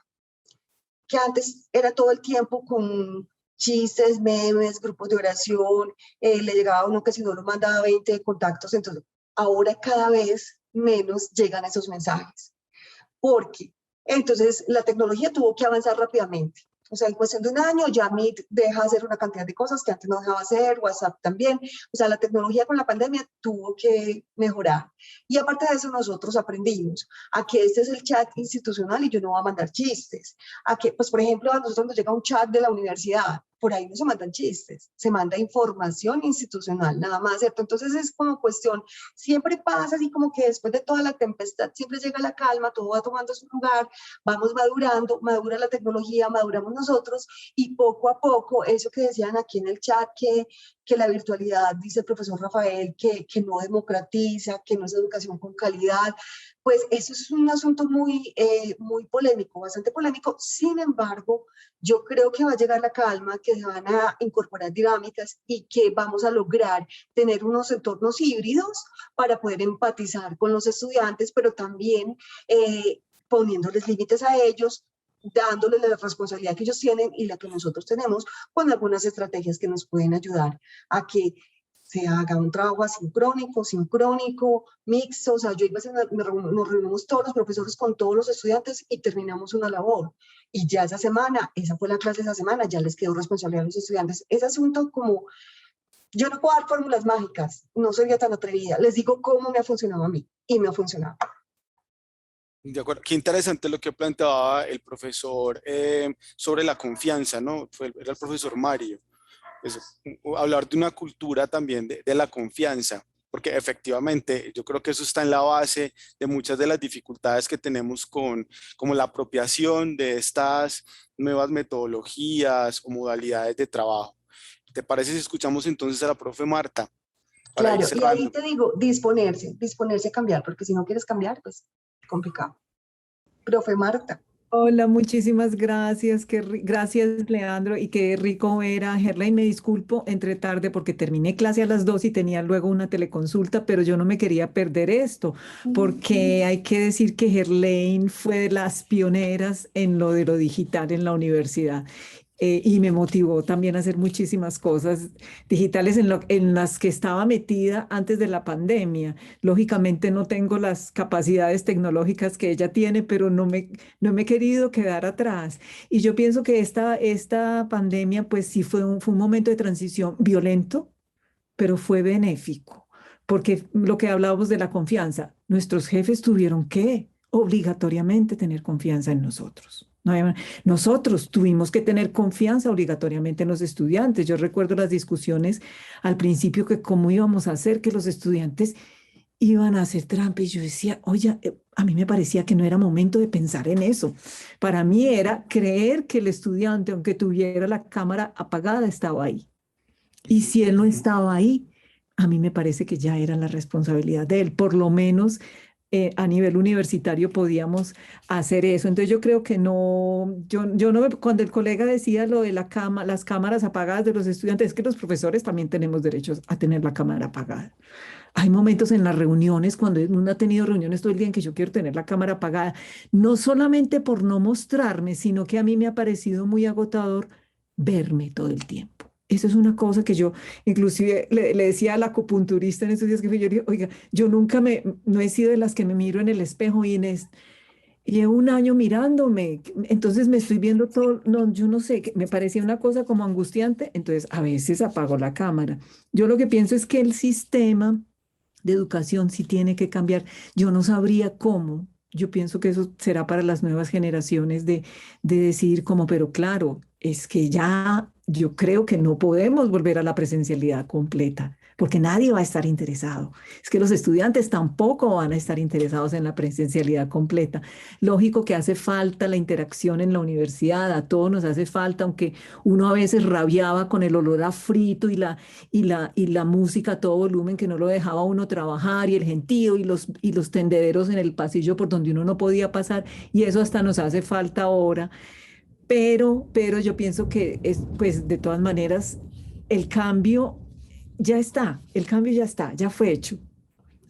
que antes era todo el tiempo con chistes, memes, grupos de oración, le llegaba a uno que si no lo mandaba 20 contactos, entonces ahora cada vez menos llegan esos mensajes. Porque entonces la tecnología tuvo que avanzar rápidamente. O sea, en cuestión de un año ya Meet deja de hacer una cantidad de cosas que antes no dejaba hacer, WhatsApp también. O sea, la tecnología con la pandemia tuvo que mejorar. Y aparte de eso, nosotros aprendimos a que este es el chat institucional y yo no voy a mandar chistes. A que, pues, por ejemplo, a nosotros nos llega un chat de la universidad, por ahí no se mandan chistes, se manda información institucional, nada más, ¿cierto? Entonces es como cuestión, siempre pasa así como que después de toda la tempestad siempre llega la calma, todo va tomando su lugar, vamos madurando, madura la tecnología, maduramos nosotros y poco a poco, eso que decían aquí en el chat, que la virtualidad, dice el profesor Rafael, que no democratiza, que no es educación con calidad, pues eso es un asunto muy polémico, bastante polémico. Sin embargo, yo creo que va a llegar la calma, que se van a incorporar dinámicas y que vamos a lograr tener unos entornos híbridos para poder empatizar con los estudiantes, pero también poniéndoles límites a ellos, dándoles la responsabilidad que ellos tienen y la que nosotros tenemos, con algunas estrategias que nos pueden ayudar a que se haga un trabajo asincrónico, sincrónico, mixto. O sea, yo iba a hacer nos reunimos todos los profesores con todos los estudiantes y terminamos una labor. Y ya esa semana, esa fue la clase de esa semana, ya les quedó responsabilidad a los estudiantes. Ese asunto como, yo no puedo dar fórmulas mágicas, no sería tan atrevida. Les digo cómo me ha funcionado a mí y me ha funcionado. De acuerdo. Qué interesante lo que planteaba el profesor sobre la confianza, ¿no? Era el profesor Mario. Pues, hablar de una cultura también de la confianza, porque efectivamente yo creo que eso está en la base de muchas de las dificultades que tenemos con como la apropiación de estas nuevas metodologías o modalidades de trabajo. ¿Te parece si escuchamos entonces a la profe Marta? Para ir Claro, y ahí cerrando. te digo, disponerse a cambiar, porque si no quieres cambiar, pues complicado. Profe Marta. Hola, muchísimas gracias. Gracias, Leandro. Y qué rico ver a Gerlain. Me disculpo, entré tarde porque terminé clase a las 2 y tenía luego una teleconsulta, pero yo no me quería perder esto, porque hay que decir que Gerlain fue de las pioneras en lo de lo digital en la universidad. Y me motivó también a hacer muchísimas cosas digitales en las que estaba metida antes de la pandemia. Lógicamente no tengo las capacidades tecnológicas que ella tiene, pero no me he querido quedar atrás. Y yo pienso que esta pandemia, pues sí fue un momento de transición violento, pero fue benéfico, porque lo que hablábamos de la confianza, nuestros jefes tuvieron que obligatoriamente tener confianza en nosotros. Nosotros tuvimos que tener confianza obligatoriamente en los estudiantes. Yo recuerdo las discusiones al principio que cómo íbamos a hacer que los estudiantes iban a hacer trampa y yo decía, oye, a mí me parecía que no era momento de pensar en eso. Para mí era creer que el estudiante, aunque tuviera la cámara apagada, estaba ahí. Y si él no estaba ahí, a mí me parece que ya era la responsabilidad de él. Por lo menos a nivel universitario podíamos hacer eso. Entonces yo creo que no, yo no, cuando el colega decía lo de las cámaras apagadas de los estudiantes, es que los profesores también tenemos derechos a tener la cámara apagada. Hay momentos en las reuniones, cuando uno ha tenido reuniones todo el día en que yo quiero tener la cámara apagada, no solamente por no mostrarme, sino que a mí me ha parecido muy agotador verme todo el tiempo. Eso es una cosa que yo, inclusive le decía a la acupunturista en estos días que fui, yo le dije, oiga, yo nunca no he sido de las que me miro en el espejo, Inés, llevo un año mirándome, entonces me estoy viendo todo, no, yo no sé, me parecía una cosa como angustiante, entonces a veces apago la cámara. Yo lo que pienso es que el sistema de educación sí tiene que cambiar. Yo no sabría cómo. Yo pienso que eso será para las nuevas generaciones de decir como, pero claro, es que ya yo creo que no podemos volver a la presencialidad completa, porque nadie va a estar interesado. Es que los estudiantes tampoco van a estar interesados en la presencialidad completa. Lógico que hace falta la interacción en la universidad, a todos nos hace falta, aunque uno a veces rabiaba con el olor a frito y la música a todo volumen que no lo dejaba uno trabajar, y el gentío y los tendederos en el pasillo por donde uno no podía pasar, y eso hasta nos hace falta ahora. Pero yo pienso que pues de todas maneras, el cambio ya está, el cambio ya está, ya fue hecho.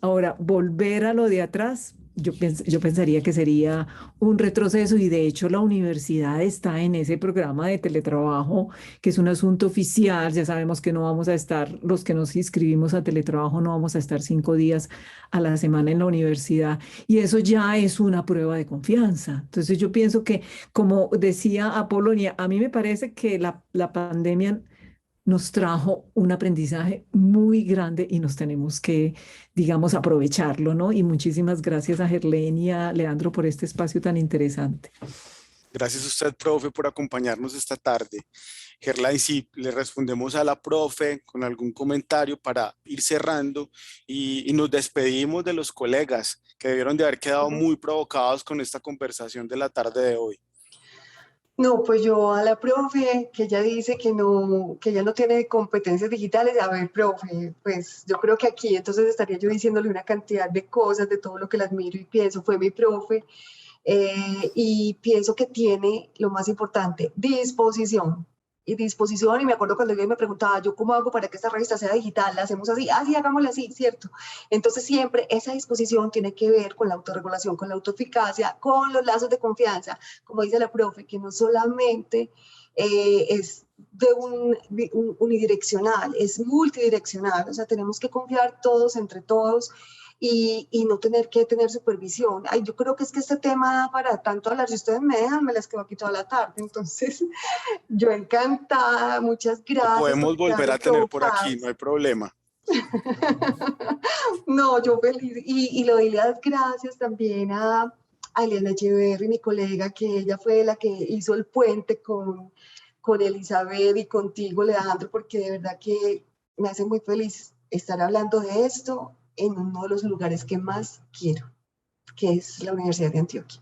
Ahora, volver a lo de atrás, yo pensaría que sería un retroceso y de hecho la universidad está en ese programa de teletrabajo, que es un asunto oficial. Ya sabemos que no vamos a estar, los que nos inscribimos a teletrabajo no vamos a estar 5 días a la semana en la universidad y eso ya es una prueba de confianza. Entonces yo pienso que, como decía Apolonia, a mí me parece que la pandemia nos trajo un aprendizaje muy grande y nos tenemos que, digamos, aprovecharlo, ¿no? Y muchísimas gracias a Gerlen y a Leandro por este espacio tan interesante. Gracias a usted, profe, por acompañarnos esta tarde. Gerlain, sí, le respondemos a la profe con algún comentario para ir cerrando y nos despedimos de los colegas que debieron de haber quedado muy provocados con esta conversación de la tarde de hoy. No, pues yo a la profe, que ella dice que no, que ella no tiene competencias digitales, a ver, profe, pues yo creo que aquí entonces estaría yo diciéndole una cantidad de cosas, de todo lo que la admiro y pienso, fue mi profe, y pienso que tiene lo más importante, disposición. Y me acuerdo cuando ella me preguntaba, ¿yo cómo hago para que esta revista sea digital? ¿La hacemos así? Ah, sí, hagámosla así, ¿cierto? Entonces siempre esa disposición tiene que ver con la autorregulación, con la autoeficacia, con los lazos de confianza, como dice la profe, que no solamente es de unidireccional, es multidireccional, o sea, tenemos que confiar todos entre todos y no tener que tener supervisión. Ay, yo creo que es que este tema para tanto hablar, si ustedes me dejan, me las quedo aquí toda la tarde, entonces yo encantada, muchas Lo gracias por podemos volver quedarme a tener por aquí, provocadas. no hay problema. No, yo feliz. Y le doy las gracias también a Eliana Echeverry, mi colega, que ella fue la que hizo el puente con Elizabeth y contigo, Leandro, porque de verdad que me hace muy feliz estar hablando de esto en uno de los lugares que más quiero, que es la Universidad de Antioquia.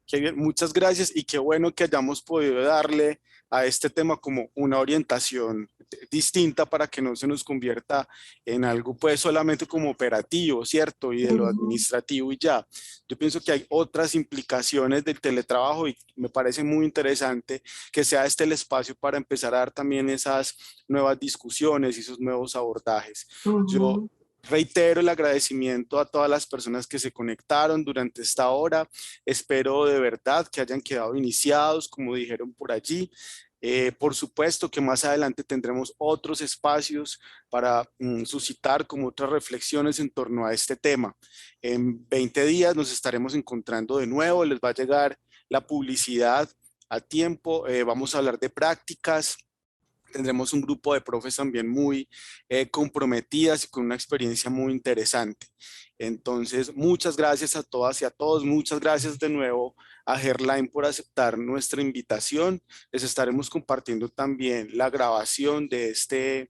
Qué bien, muchas gracias y qué bueno que hayamos podido darle a este tema como una orientación distinta para que no se nos convierta en algo pues solamente como operativo, ¿cierto? Y de lo administrativo y ya. Yo pienso que hay otras implicaciones del teletrabajo y me parece muy interesante que sea este el espacio para empezar a dar también esas nuevas discusiones y esos nuevos abordajes. Yo reitero el agradecimiento a todas las personas que se conectaron durante esta hora. Espero de verdad que hayan quedado iniciados, como dijeron por allí. Por supuesto que más adelante tendremos otros espacios para suscitar como otras reflexiones en torno a este tema. En 20 días nos estaremos encontrando de nuevo, les va a llegar la publicidad a tiempo, vamos a hablar de prácticas. Tendremos un grupo de profes también muy comprometidas y con una experiencia muy interesante. Entonces, muchas gracias a todas y a todos. Muchas gracias de nuevo a Gerlain por aceptar nuestra invitación. Les estaremos compartiendo también la grabación de este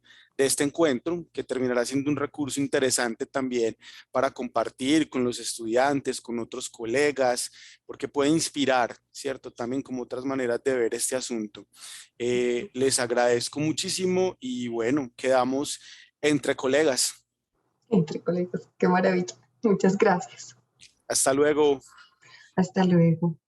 encuentro, que terminará siendo un recurso interesante también para compartir con los estudiantes, con otros colegas, porque puede inspirar, ¿cierto? También como otras maneras de ver este asunto. Les agradezco muchísimo y bueno, quedamos entre colegas. Entre colegas, qué maravilla. Muchas gracias. Hasta luego. Hasta luego.